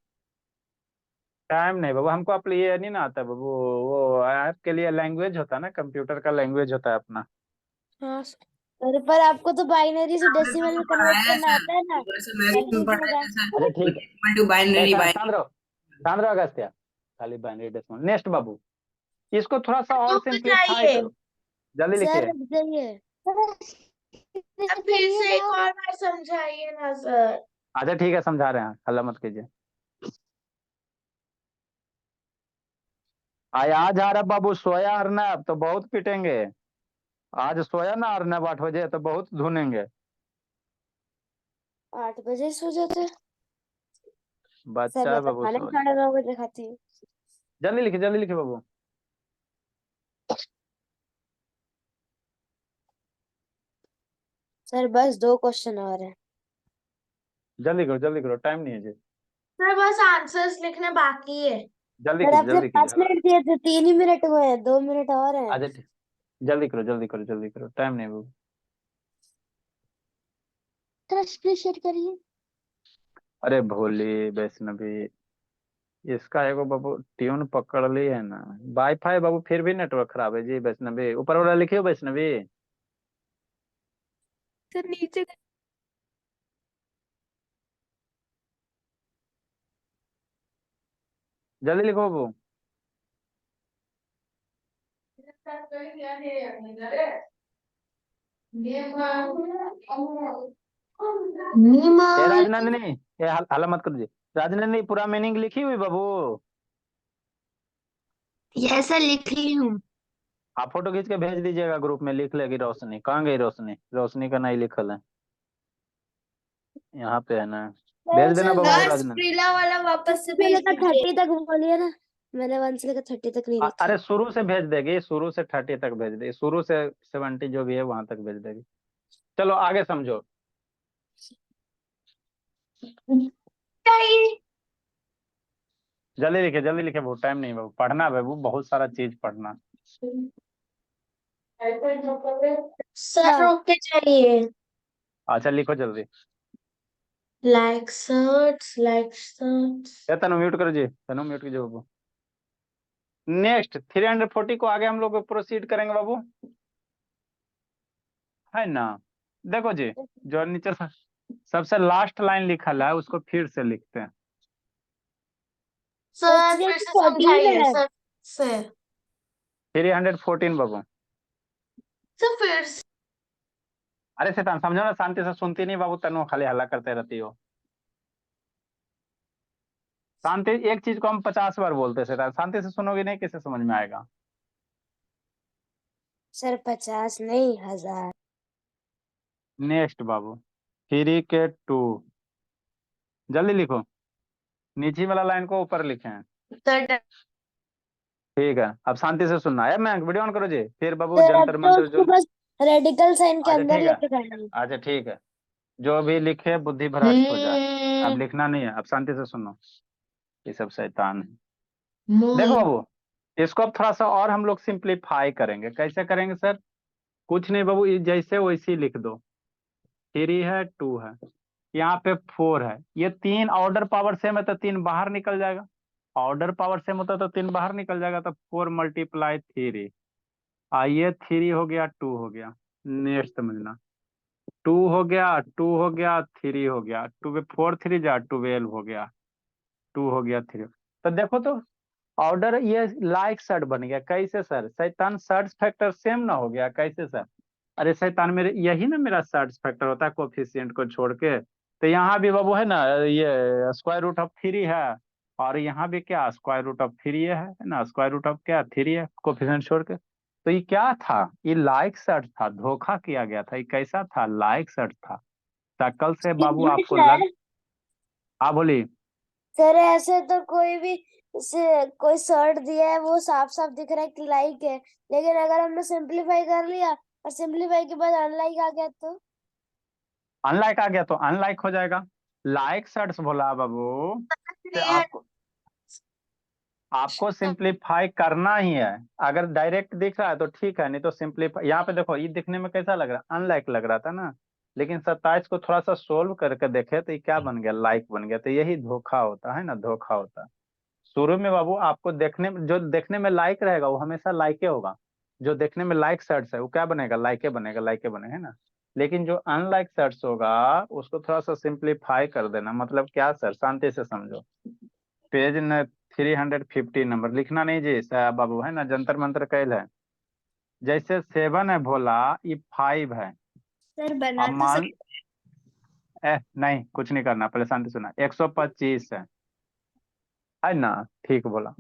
Speaker 1: टाइम नहीं बाबू, हमको अपने ये नहीं ना आता बाबू, वो ऐप के लिए लैंग्वेज होता है ना, कंप्यूटर का लैंग्वेज होता है अपना।
Speaker 4: हाँ
Speaker 3: सर पर आपको तो बाइनरी से डेसिमल में कन्वर्ट
Speaker 5: पढ़ाया है
Speaker 3: करना
Speaker 5: सर,
Speaker 3: आता है ना,
Speaker 5: ऊपर से मैथ में
Speaker 3: कैलकुलेटर
Speaker 5: पढ़ाया
Speaker 3: का।
Speaker 5: है सर,
Speaker 1: अरे ठीक है,
Speaker 5: डेसिमल टू बाइनरी
Speaker 1: शांत रहो अगस्त्या, खाली बाइनरी डेसिमल। नेक्स्ट बाबू, इसको थोड़ा सा और
Speaker 2: रुक
Speaker 1: सिंप्लीफाई
Speaker 2: जाइए,
Speaker 1: करो। जल्दी
Speaker 3: सर
Speaker 1: लिखिए।
Speaker 3: रुक जाइए।
Speaker 2: अब फिर से एक और बार समझाइए ना सर।
Speaker 1: अच्छा ठीक है, समझा रहे हैं, हल्ला मत कीजिए। आज आ रहा बाबू, सोया अर्नब तो बहुत पिटेंगे। आज सोया ना अर्नब 8 बजे तो बहुत धुनेंगे।
Speaker 3: 8 बजे सो जाते। सर
Speaker 1: बच्चा
Speaker 3: मैं
Speaker 1: है
Speaker 3: तो
Speaker 1: बाबू,
Speaker 3: खाना
Speaker 1: सो
Speaker 3: ही 9:30 खाती हूँ।
Speaker 1: जल्दी लिखिए बाबू।
Speaker 3: सर बस 2 क्वेश्चन और है।
Speaker 1: जल्दी करो, टाइम नहीं है जी।
Speaker 2: सर बस आंसर्स लिखने बाकी है।
Speaker 1: जल्दी
Speaker 3: सर
Speaker 1: कीजिए,
Speaker 3: आपने 5 मिनट दिए थे, 3 ही मिनट हुए हैं, 2 मिनट और हैं।
Speaker 1: अच्छा जल्दी करो जल्दी करो जल्दी करो, टाइम नहीं बाबू।
Speaker 3: थोड़ा स्क्रीन शेयर करिए।
Speaker 1: अरे भोली वैष्णवी, इसका एगो बाबू ट्यून पकड़ ली है ना। वाईफाई बाबू फिर भी नेटवर्क खराब है जी वैष्णवी, ऊपर वाला लिखियो वैष्णवी।
Speaker 4: सर नीचे
Speaker 1: जल्दी लिखो बाबू। ए राजनंदिनी, ये हल्ला मत कर जी। राजनंदिनी पूरा मीनिंग लिखी हुई बाबू।
Speaker 3: यस सर, लिख ली हूँ।
Speaker 1: आप फोटो खींच के भेज दीजिएगा ग्रुप में, लिख लेगी रोशनी। कहाँ गई रोशनी? रोशनी का नहीं लिखल है, यहाँ पे है ना। भेज देना
Speaker 3: सर
Speaker 1: बाबू
Speaker 4: सर
Speaker 1: राजनंद।
Speaker 4: स्प्रिला वाला वापस से
Speaker 3: से
Speaker 4: भेज
Speaker 3: लेकर
Speaker 4: दीजिए।
Speaker 3: 30 तक बोलिए ना। मैंने 1 से लेकर 30 तक नहीं लिखा।
Speaker 1: अरे शुरू से भेज देगी, शुरू से 30 तक भेज देगी, शुरू से 70 जो भी है वहां तक भेज देगी। चलो आगे समझो। जल्दी लिखे बहुत टाइम नहीं बाबू, पढ़ना बाबू, बहुत सारा चीज पढ़ना।
Speaker 2: सर
Speaker 3: हाँ।
Speaker 2: रोक के चाहिए।
Speaker 1: अच्छा लिखो जल्दी।
Speaker 2: Like search.
Speaker 1: ये तनु म्यूट करो जी, तनु म्यूट कीजिए बाबू। नेक्स्ट 340 को आगे हम लोग प्रोसीड करेंगे बाबू, है ना। देखो जी, जो नीचे सबसे लास्ट लाइन लिखा है उसको फिर से लिखते हैं।
Speaker 2: सर फिर से
Speaker 3: 14
Speaker 2: समझाइए
Speaker 3: है।
Speaker 2: सर से।
Speaker 1: 314 बाबू।
Speaker 2: सर फिर से।
Speaker 1: अरे शैतान समझो ना, शांति से सुनती नहीं बाबू, तनु खाली हल्ला करते रहती हो। शांति, एक चीज को हम 50 बार बोलते हैं शैतान, शांति से सुनोगे नहीं कैसे समझ में आएगा।
Speaker 3: सर 50 नहीं 1000।
Speaker 1: नेक्स्ट बाबू 3 के 2, जल्दी लिखो। नीचे वाला लाइन को ऊपर लिखे हैं।
Speaker 2: सर
Speaker 1: ठीक है, अब शांति से सुनना है। मैं वीडियो ऑन करो जी, फिर बाबू
Speaker 3: सर अब
Speaker 1: जंतर
Speaker 3: तो
Speaker 1: मंत्र जो।
Speaker 3: उसको बस रेडिकल साइन के
Speaker 1: अच्छा
Speaker 3: अंदर
Speaker 1: ठीक है,
Speaker 3: लेके जाना है।
Speaker 1: अच्छा ठीक है, जो भी लिखे बुद्धि भ्रष्ट हो जाए। अब लिखना नहीं है, अब शांति से सुनो, ये सब शैतान है। देखो बाबू, इसको अब थोड़ा सा और हम लोग सिंप्लीफाई करेंगे। कैसे करेंगे सर? कुछ नहीं बाबू, ये जैसे वैसे ही लिख दो। 3 है 2 है, यहाँ पे 4 है, ये 3 ऑर्डर पावर सेम है तो 3 बाहर निकल जाएगा। ऑर्डर पावर सेम होता तो 3 बाहर निकल जाएगा, तो 4 × 3। आइए 3 हो गया 2 हो गया। नेक्स्ट समझना, 2 हो गया 3 हो गया, 2 पे 4 3 जा 12 हो गया, 2 हो गया 3। तो देखो तो ऑर्डर ये लाइक सर्ट बन गया। कैसे सर? शैतान सर्च फैक्टर सेम ना हो गया, कैसे सर? अरे शैतान, मेरे यही ना मेरा सर्च फैक्टर होता है कोफिशिएंट को छोड़ के। तो यहाँ भी बाबू है ना, ये √3 है, और यहाँ भी क्या √3 है ना, √ऑफ क्या 3 है कोफिशिएंट छोड़ के। तो ये क्या था? ये लाइक सर्च था, धोखा किया गया था। ये कैसा था? लाइक सर्च था। शक्ल से बाबू आपको लग।
Speaker 3: सर
Speaker 1: हाँ बोली।
Speaker 3: सर ऐसे तो कोई भी कोई शर्ट दिया है वो साफ साफ दिख रहा है कि लाइक है, लेकिन अगर हमने सिंपलीफाई कर लिया और सिंपलीफाई के बाद अनलाइक आ गया तो।
Speaker 1: अनलाइक आ गया तो अनलाइक हो जाएगा। लाइक सर्च बोला बाबू, तो आपको आपको सिंप्लीफाई करना ही है। अगर डायरेक्ट दिख रहा है तो ठीक है, नहीं तो सिंप्लीफाई। यहाँ पे देखो, ये दिखने में कैसा लग रहा है? अनलाइक लग रहा था ना, लेकिन 27 को थोड़ा सा सोल्व करके देखे तो ये क्या बन गया? लाइक बन गया। तो यही धोखा होता है ना, धोखा होता है। शुरू में बाबू आपको देखने में, जो देखने में लाइक रहेगा वो हमेशा लाइके होगा। जो देखने में लाइक सर्च है वो क्या बनेगा? लाइके बनेगा, लाइके बनेगा, है ना। लेकिन जो अनलाइक सर्च होगा उसको थोड़ा सा सिंप्लीफाई कर देना। मतलब क्या सर? शांति से समझो। पेज न 350 नंबर लिखना नहीं जी साहब बाबू, है ना, जंतर मंतर कैल है। जैसे 7 है भोला, ये 5 है।
Speaker 3: सर
Speaker 1: अब
Speaker 3: बना तो
Speaker 1: मान, नहीं कुछ नहीं करना, पहले शांति सुना। 125 है ना, ठीक बोला।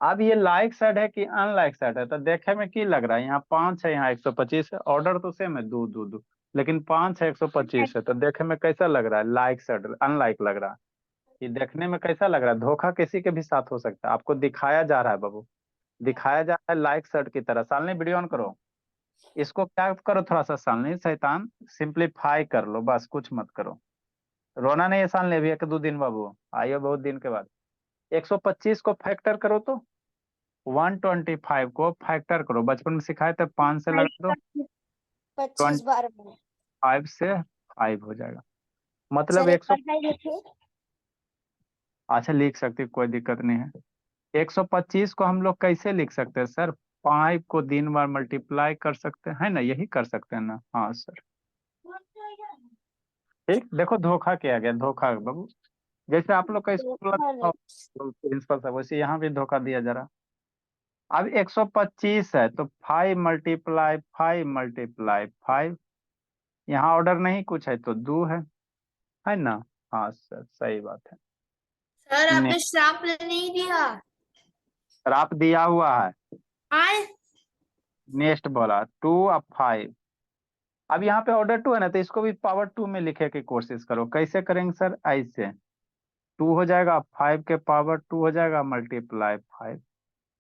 Speaker 1: अब ये लाइक साइड है कि अनलाइक साइड है? तो देखे में की लग रहा है? यहाँ 5 है, यहाँ 125 है। ऑर्डर तो सेम है, 2 2 2, लेकिन 5 है 125 है। तो देखे में कैसा लग रहा है? लाइक साइड, अनलाइक लग रहा है। ये देखने में कैसा लग रहा है? धोखा किसी के भी साथ हो सकता है। आपको दिखाया जा रहा है बाबू, दिखाया जा रहा है लाइक सर्ट की तरह। सालनी वीडियो ऑन करो, इसको क्या करो थोड़ा सा सालनी, शैतान सिंप्लीफाई कर लो बस, कुछ मत करो। रोना नहीं है सालनी, अभी 1 2 दिन बाबू, आइयो बहुत दिन के बाद। 125 को फैक्टर करो तो 125 को फैक्टर करो, बचपन में सिखाए थे 5 से लगा दो,
Speaker 3: 25 बार में
Speaker 1: 5 से 5 हो जाएगा,
Speaker 3: सर
Speaker 1: मतलब
Speaker 3: एक
Speaker 1: 100।
Speaker 3: बार नहीं लिखिए।
Speaker 1: अच्छा लिख सकते, कोई दिक्कत नहीं है। 125 को हम लोग कैसे लिख सकते हैं सर? 5 को 3 बार मल्टीप्लाई कर सकते हैं ना, यही कर सकते हैं ना? हाँ सर ठीक। देखो धोखा किया गया, धोखा बाबू, जैसे आप लोग का स्कूल प्रिंसिपल साहब, वैसे यहाँ भी धोखा दिया जा रहा। अब 125 है तो 5 × 5 × 5, यहाँ ऑर्डर नहीं कुछ है तो 2 है ना? हाँ सर सही बात है।
Speaker 4: सर
Speaker 1: ने
Speaker 4: आपने श्राप नहीं दिया।
Speaker 1: आप दिया हुआ है,
Speaker 4: आए
Speaker 1: नेक्स्ट बोला 2 अब 5। अब यहाँ पे ऑर्डर 2 है ना, तो इसको भी पावर 2 में लिखे की कोशिश करो। कैसे करेंगे सर? ऐसे 2 हो जाएगा, 5 के पावर 2 हो जाएगा, मल्टीप्लाई 5।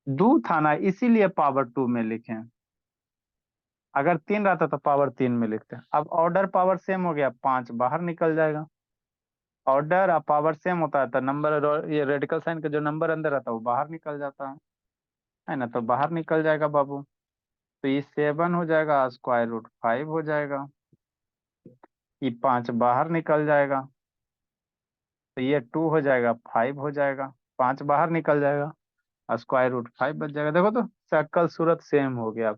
Speaker 1: 2 था ना, इसीलिए पावर 2 में लिखे। अगर 3 रहता तो पावर 3 में लिखते। अब ऑर्डर पावर सेम हो गया, 5 बाहर निकल जाएगा। ऑर्डर और पावर सेम होता है तो नंबर, ये रेडिकल साइन का जो नंबर अंदर रहता है वो बाहर निकल जाता है ना? तो बाहर निकल जाएगा बाबू। तो ये 7 हो जाएगा, √5 हो जाएगा, ये 5 बाहर निकल जाएगा, तो ये 2 हो जाएगा, 5 हो जाएगा, 5 बाहर निकल जाएगा, √5 बच जाएगा। देखो तो शक्ल सूरत सेम हो गया।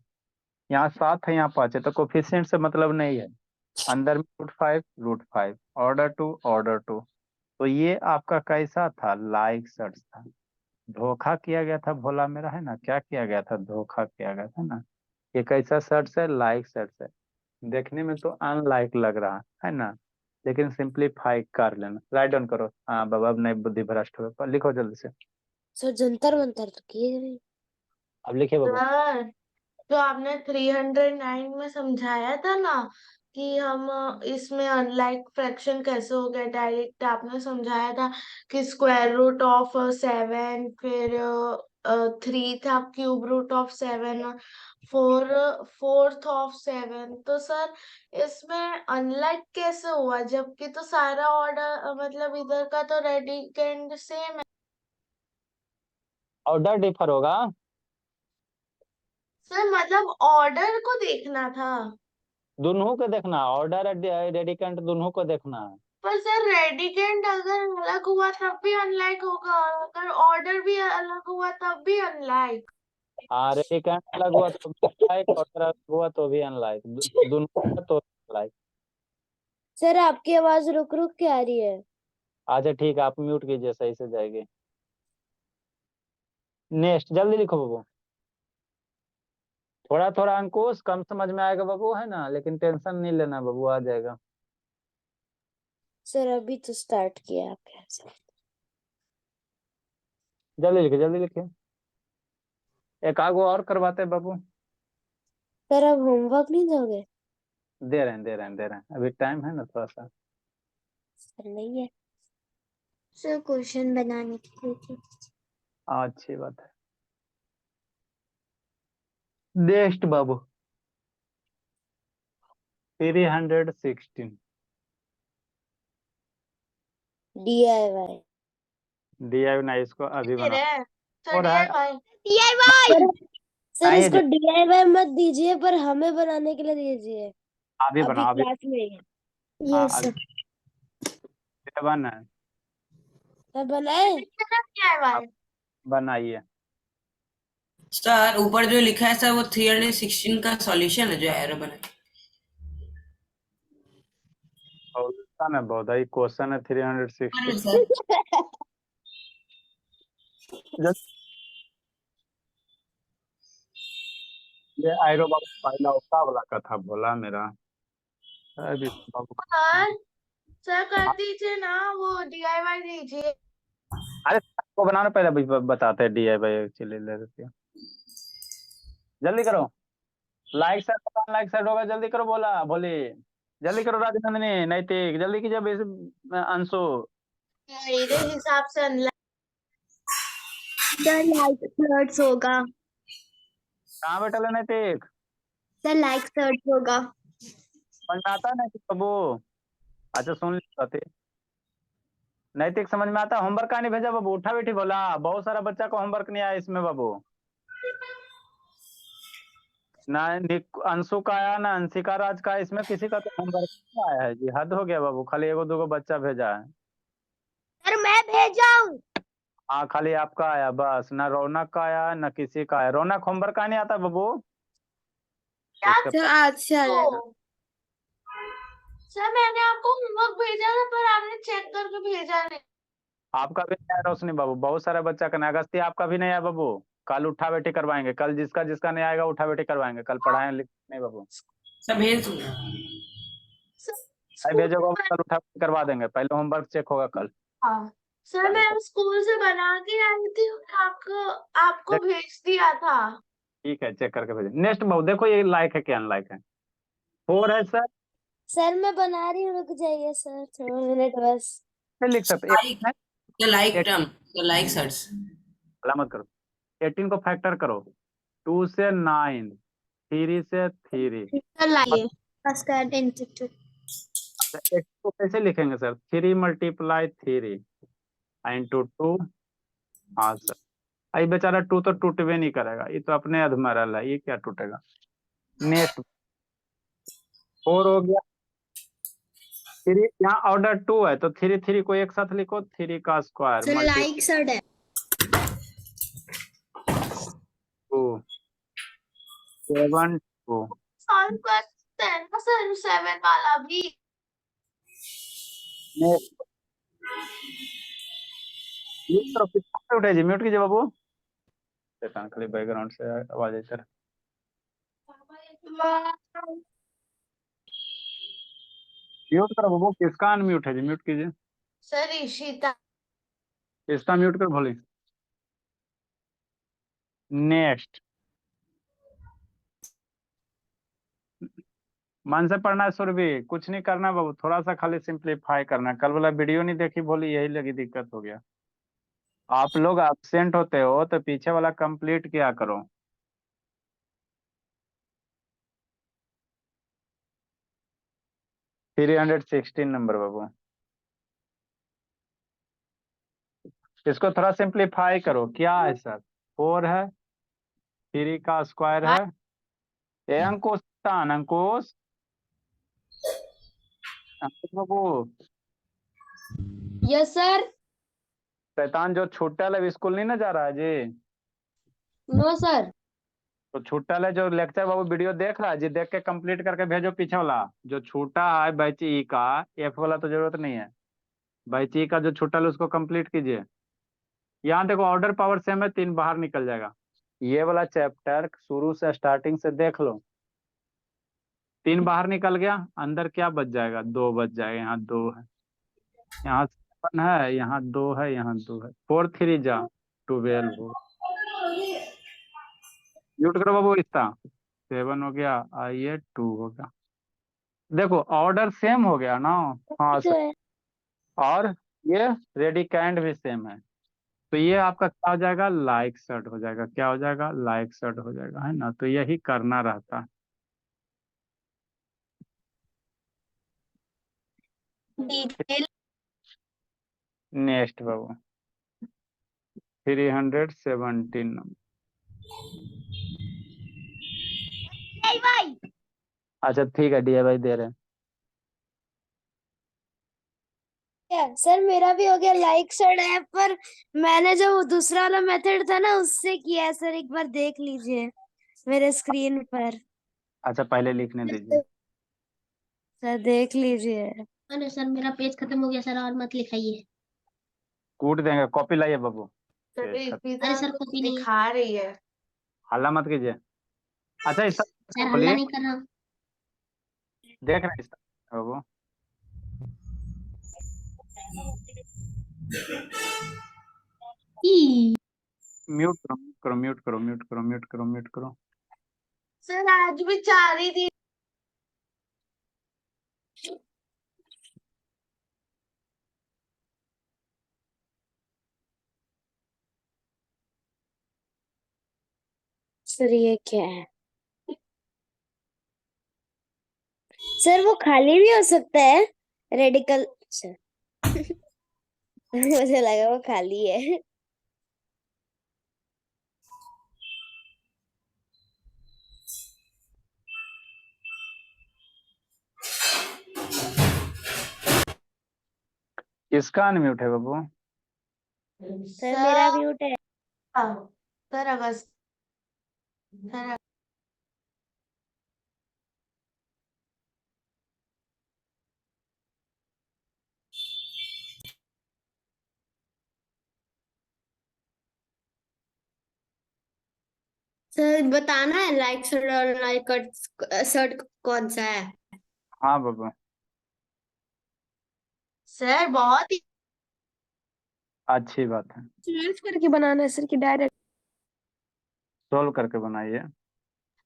Speaker 1: यहाँ 7 है, यहाँ 5 है, तो कोफिशिएंट से मतलब नहीं है। अंदर में √5, ऑर्डर 2। तो ये आपका कैसा था? लाइक सर्च था। धोखा किया गया था भोला मेरा, है ना? क्या किया गया था? धोखा किया गया था ना। ये कैसा सर्च है? लाइक सर्च है। देखने में तो अनलाइक लग रहा है ना, लेकिन सिंप्लीफाई कर लेना। राइट डाउन करो। हाँ बाबा, अब नहीं बुद्धि भ्रष्ट हो, लिखो जल्दी से।
Speaker 3: सर जंतर मंतर तो किए नहीं।
Speaker 1: अब लिखिए बाबू।
Speaker 2: सर जो आपने 309 में समझाया था ना कि हम इसमें अनलाइक फ्रैक्शन कैसे हो गया, डायरेक्ट आपने समझाया था कि √7, फिर 3 था, √7, 4/4 तो सर इसमें अनलाइक कैसे हुआ, जबकि तो सारा ऑर्डर मतलब इधर का तो रेडिकेंड सेम है।
Speaker 1: ऑर्डर डिफर होगा।
Speaker 2: सर मतलब ऑर्डर को देखना था।
Speaker 1: दोनों को देखना, ऑर्डर और रेडिकेंट दोनों को देखना है।
Speaker 2: पर सर रेडिकेंट अगर अलग हुआ तब भी अनलाइक होगा, और अगर ऑर्डर भी अलग हुआ तब भी अनलाइक।
Speaker 1: हाँ रेडिकेंट अलग हुआ तो भी अनलाइक, ऑर्डर अलग हुआ तो भी अनलाइक, दोनों का तो अनलाइक।
Speaker 3: सर आपकी आवाज रुक रुक के आ रही है।
Speaker 1: अच्छा ठीक है, आप म्यूट कीजिए, सही से जाएगी। नेक्स्ट जल्दी लिखो बाबू। थोड़ा थोड़ा अंकुश कम समझ में आएगा बाबू, है ना, लेकिन टेंशन नहीं लेना बाबू, आ जाएगा।
Speaker 3: सर अभी तो स्टार्ट किया आपने।
Speaker 1: जल्दी लिखिए, जल्दी लिखिए। एक आगो और करवाते हैं बाबू।
Speaker 3: सर अब होमवर्क नहीं दोगे?
Speaker 1: दे रहे हैं, दे रहे हैं, दे रहे हैं, अभी टाइम है ना थोड़ा सा।
Speaker 3: सर नहीं है। सर क्वेश्चन बनाने के लिए थी।
Speaker 1: अच्छी बात है। नेक्स्ट बाबू 316।
Speaker 3: DIY।
Speaker 1: DIY ना, इसको अभी
Speaker 2: दे
Speaker 1: बना।
Speaker 2: रहे हैं सर
Speaker 1: और है
Speaker 2: DIY।
Speaker 3: सर सर
Speaker 1: नहीं
Speaker 3: इसको DIY मत दीजिए, पर हमें बनाने के लिए दीजिए।
Speaker 1: अभी
Speaker 3: अभी
Speaker 1: बनाओ, अभी।
Speaker 3: क्लास में ही है।
Speaker 1: हाँ
Speaker 3: यस
Speaker 1: अभी
Speaker 3: सर।
Speaker 1: 7 है।
Speaker 3: सर बनाए।
Speaker 2: DIY।
Speaker 1: अब बनाइए।
Speaker 5: सर ऊपर जो लिखा है सर वो 316 का सॉल्यूशन है जो एरो बना।
Speaker 1: क्वेश्चन है बहुत, ही क्वेश्चन है 360।
Speaker 5: सर
Speaker 1: ये आयरो बाबू पहला उसका वाला का था भोला मेरा। अभी बाबू
Speaker 2: सर सर कर दीजिए ना, वो DIY दीजिए।
Speaker 1: अरे को बनाना पहले अभी बताते हैं। DIY चले ले रहे थे, जल्दी करो। Like sir button, like sir होगा, जल्दी करो। बोला बोली जल्दी करो। राजनंदिनी, नैतिक जल्दी कीजिए। अंशु
Speaker 2: मेरे हिसाब से अनलाइक।
Speaker 3: सर लाइक सर्च होगा।
Speaker 1: कहाँ बैठा है नैतिक?
Speaker 3: सर लाइक सर्च होगा।
Speaker 1: समझ में आता है नैतिक बाबू? अच्छा सुन ली नैतिक, समझ में आता है? होमवर्क का नहीं भेजा बाबू? उठा बैठी बोला, बहुत सारा बच्चा को होमवर्क नहीं आया इसमें बाबू। ना अंशु का आया ना अंशिका राज का, इसमें किसी का तो होमवर्क नहीं आया है जी, हद हो गया बाबू, खाली एगो दूगो बच्चा भेजा है।
Speaker 3: सर मैं भेजा हूँ।
Speaker 1: हाँ खाली आपका आया बस, ना रौनक का आया ना किसी का आया। रौनक होमवर्क का नहीं आता बाबू?
Speaker 2: क्या
Speaker 1: इसके
Speaker 4: सर आज से आ जाएगा।
Speaker 2: तो सर मैंने आपको होमवर्क भेजा था पर आपने चेक करके भेजा नहीं।
Speaker 1: आपका भी नहीं आया रोशनी बाबू, बहुत सारा बच्चा का नहीं। अगस्ती आपका भी नहीं आया बाबू, कल उठा बैठी करवाएंगे, कल जिसका जिसका नहीं आएगा उठा बैठी करवाएंगे, कल पढ़ाएं लिख नहीं बाबू।
Speaker 5: सब भेज दूंगा।
Speaker 2: सर
Speaker 1: भाई
Speaker 2: स्कूल
Speaker 1: भेजोगे
Speaker 2: से
Speaker 1: कल उठा बैठी करवा देंगे, पहले होमवर्क चेक होगा कल।
Speaker 2: हाँ सर मैं स्कूल से बना के आई थी और आपको भेज दिया था।
Speaker 1: ठीक है चेक करके भेजें। नेक्स्ट बाबू देखो ये लाइक है क्या अनलाइक है। 4 है सर,
Speaker 3: सर मैं बना रही हूँ, रुक जाइए सर थोड़ा मिनट बस।
Speaker 1: लिख सकते
Speaker 5: लाइक
Speaker 1: 18
Speaker 5: द लाइक
Speaker 1: है,
Speaker 5: टर्म द लाइक सर्च।
Speaker 1: मत करो। 18 को फैक्टर करो, 2 से 9, 3 से 3।
Speaker 4: सर लाइए स्क्वायर इंटू
Speaker 1: x को कैसे लिखेंगे सर? 3 × 3 इंटू 2। हाँ सर, आई बेचारा 2 तो टूटवे नहीं करेगा, ये तो अपने अधमरल है, ये क्या टूटेगा। नेक्स्ट 4 हो गया। 3 यहाँ ऑर्डर 2 है तो 3 3 को एक साथ लिखो, 3 का square
Speaker 4: sir
Speaker 1: multi
Speaker 4: like sir है
Speaker 1: 2 7 2।
Speaker 2: सॉल्व कर सकते हैं ना सर 7 वाला भी।
Speaker 1: नेक्स्ट म्यूट करो, कितना उठे जी, म्यूट कीजिए बाबू, शैतान खाली बैकग्राउंड से आवाज आई सर। म्यूट करो बाबू, किसका अनम्यूट है जी, म्यूट कीजिए।
Speaker 2: सर ईशिता।
Speaker 1: इसका म्यूट कर भोली। नेक्स्ट मन से पढ़ना है सुरभि, कुछ नहीं करना बाबू, थोड़ा सा खाली सिंप्लीफाई करना है। कल वाला वीडियो नहीं देखी भोली, यही लगी दिक्कत हो गया। आप लोग एब्सेंट होते हो तो पीछे वाला कंप्लीट किया करो। थ्री 316 नंबर बाबू, इसको थोड़ा सिंप्लीफाई करो। क्या है सर? 4 है, 3 का स्क्वायर है। ए अंकुश, अंकुश अंकुश बाबू,
Speaker 3: यस सर।
Speaker 1: शैतान जो छुट्टल है स्कूल नहीं ना जा रहा है जी?
Speaker 3: No sir.
Speaker 1: तो छुट्टल है जो लेक्चर बाबू वीडियो देख रहा है जी, देख के कंप्लीट करके भेजो। पीछे वाला जो छूटा है बैच ई का, एफ वाला तो जरूरत नहीं है, बैच ई का जो छुट्टल है उसको कंप्लीट कीजिए। यहाँ देखो ऑर्डर पावर सेम है, 3 बाहर निकल जाएगा। ये वाला चैप्टर शुरू से स्टार्टिंग से देख लो, 3 बाहर निकल गया, अंदर क्या बच जाएगा? 2 बच जाएगा। यहाँ 2 है, यहाँ 7 है, यहाँ 2 है, यहाँ 2 है। 4 3 जा 12 हो। म्यूट करो बाबू इसका। 7 हो गया, आइए 2 हो गया। देखो ऑर्डर सेम हो गया ना? हाँ
Speaker 3: जो
Speaker 1: सर।
Speaker 3: है
Speaker 1: और ये रेडी कैंड भी सेम है, तो ये आपका क्या हो जाएगा? लाइक सर्ट हो जाएगा। क्या हो जाएगा? लाइक सर्ट हो जाएगा, है ना? तो यही करना रहता है।
Speaker 3: डिटेल।
Speaker 1: नेक्स्ट बाबू 317 नंबर।
Speaker 3: भाई
Speaker 1: अच्छा ठीक है, DIY दे रहे हैं।
Speaker 3: सर मेरा भी हो गया लाइक सर ऐप पर। मैंने जो वो दूसरा वाला मेथड था ना उससे किया है सर, एक बार देख लीजिए मेरे स्क्रीन पर।
Speaker 1: अच्छा पहले लिखने दीजिए।
Speaker 3: सर देख लीजिए।
Speaker 4: अरे सर मेरा पेज खत्म हो गया सर और मत लिखाइए।
Speaker 1: कूट देंगे, कॉपी लाइए बाबू।
Speaker 2: सर
Speaker 1: पेज खत्म।
Speaker 2: ईशिता
Speaker 4: अरे सर
Speaker 2: तो
Speaker 4: कॉपी नहीं है
Speaker 2: दिखा रही है।
Speaker 1: हल्ला मत कीजिए। अच्छा इस
Speaker 4: सर, हल्ला
Speaker 1: बोलिए,
Speaker 4: नहीं कर रहा हूँ।
Speaker 1: देख रहे हैं इस बाबू।
Speaker 4: ई,
Speaker 1: म्यूट करो, करो म्यूट करो, म्यूट करो, म्यूट करो, म्यूट करो।
Speaker 2: सर आज भी 4 ही थी।
Speaker 3: सर ये क्या है? सर वो खाली भी हो सकता है रेडिकल सर। मुझे लगा वो खाली है।
Speaker 1: किसका अनम्यूट है बाबू?
Speaker 3: सर मेरा म्यूट है।
Speaker 2: सर अगस्त सर
Speaker 4: सर बताना है लाइक शर्ट और लाइक शर्ट कौन सा है?
Speaker 1: हाँ बाबू,
Speaker 2: सर बहुत ही
Speaker 1: अच्छी बात है,
Speaker 3: यूज करके बनाना है सर की डायरेक्ट।
Speaker 1: सोल्व करके बनाइए।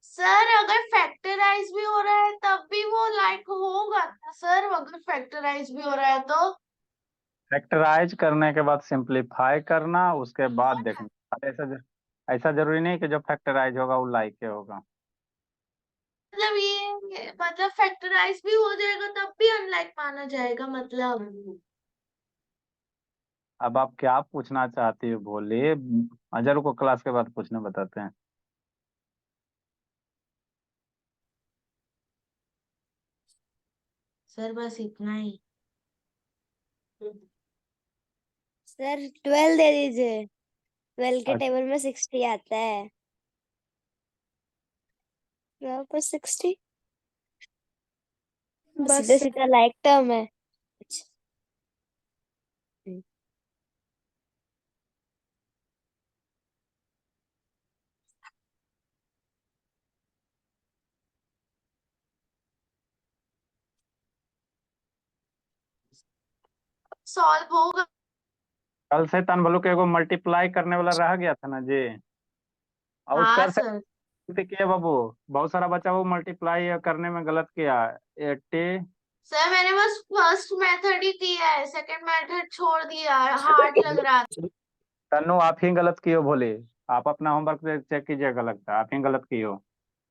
Speaker 2: सर अगर फैक्टराइज भी हो रहा है तब भी वो लाइक होगा ना सर, अगर फैक्टराइज भी हो रहा है तो?
Speaker 1: फैक्टराइज करने के बाद सिंप्लीफाई करना, उसके बाद देखना। ऐसा जरूरी नहीं कि जो फैक्टराइज होगा वो लाइक के होगा।
Speaker 2: मतलब ये मतलब फैक्टराइज भी हो जाएगा तब भी अनलाइक माना जाएगा मतलब?
Speaker 1: अब आप क्या पूछना चाहती हो बोलिए। अजर को क्लास के बाद पूछने बताते हैं।
Speaker 2: सर बस इतना ही।
Speaker 3: सर 12 दे दीजिए, 12 के
Speaker 1: अच्छा,
Speaker 3: टेबल में 60 आता है। यहाँ पर 60 सीधा सीधा लाइक टर्म है। अच्छा।
Speaker 2: सॉल्व होगा
Speaker 1: कल से तन के एगो मल्टीप्लाई करने वाला रह गया था ना जी, और
Speaker 2: हाँ
Speaker 1: कर
Speaker 2: सर।
Speaker 1: सकते किया बाबू। बहुत सारा बच्चा वो मल्टीप्लाई करने में गलत किया। 80।
Speaker 2: सर मैंने बस फर्स्ट मेथड ही किया है, सेकंड मेथड छोड़ दिया, हार्ड लग रहा था।
Speaker 1: तन्नू आप ही गलत किए हो बोले। आप अपना होमवर्क चेक कीजिए, गलत था, आप ही गलत किए हो।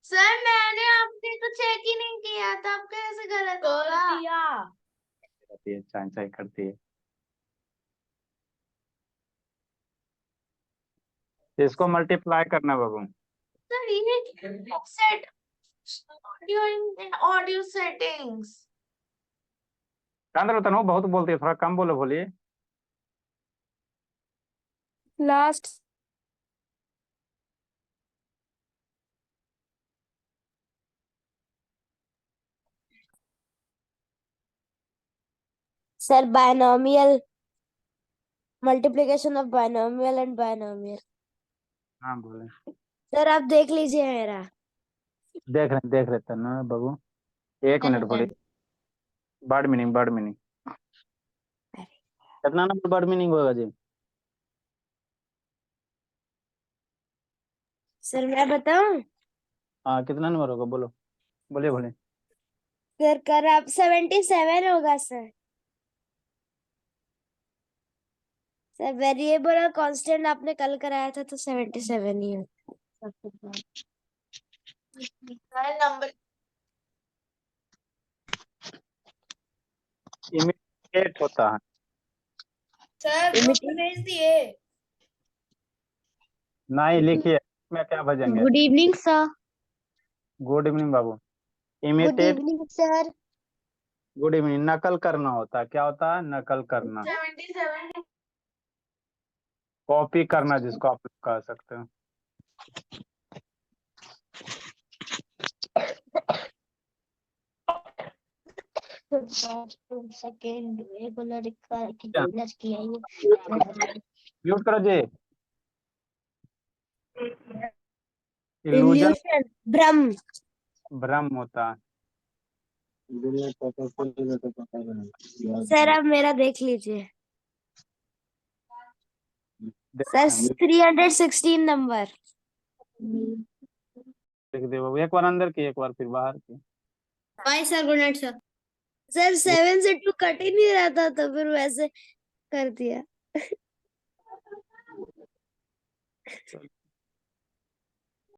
Speaker 2: सर मैंने आपने तो चेक ही नहीं किया था, अब कैसे गलत होगा?
Speaker 1: करती है, चाय चाय करती है। इसको मल्टीप्लाई करना बाबू।
Speaker 2: सर ये set audio in audio settings.
Speaker 1: Chandra Tanu बहुत बोलती है, थोड़ा कम बोलो, बोलिए।
Speaker 3: Last sir binomial multiplication of binomial and binomial.
Speaker 1: हाँ बोले।
Speaker 3: सर आप देख लीजिए मेरा।
Speaker 1: देख रहे तन्नू बाबू। एक मिनट बोलिए। वर्ड मीनिंग कितना नंबर वर्ड मीनिंग होगा जी?
Speaker 3: सर मैं बताऊं?
Speaker 1: हाँ कितना नंबर होगा बोलो, बोलिए बोलिए।
Speaker 3: सर कर आप 77 होगा सर। सर वेरिएबल और कांस्टेंट आपने कल कराया था तो 77 ही है।
Speaker 2: सर नंबर
Speaker 1: इमीडिएट होता है।
Speaker 2: सर ग्रुप में भेज दिए।
Speaker 1: नहीं लिखिए, मैं क्या भेजेंगे?
Speaker 4: Good evening sir.
Speaker 1: Good evening बाबू।
Speaker 3: Good
Speaker 1: imitate.
Speaker 3: Evening sir.
Speaker 1: Good evening नकल करना होता है, क्या होता है? नकल करना।
Speaker 2: 77
Speaker 1: कॉपी करना जिसको आप लोग कह सकते हो।
Speaker 4: सेकंड रेगुलर
Speaker 1: क्या?
Speaker 4: किया
Speaker 1: म्यूट करो जी। इल्यूजन
Speaker 3: इल्यूशन भ्रम।
Speaker 1: भ्रम होता है।
Speaker 3: सर आप मेरा देख लीजिए। सर
Speaker 1: देखना,
Speaker 3: 316 नंबर।
Speaker 1: देख दे बाबू, एक बार अंदर की एक बार फिर बाहर की।
Speaker 4: Bye sir, good night sir.
Speaker 3: Sir 7 से 2 कट ही नहीं रहा था तो फिर वैसे कर दिया।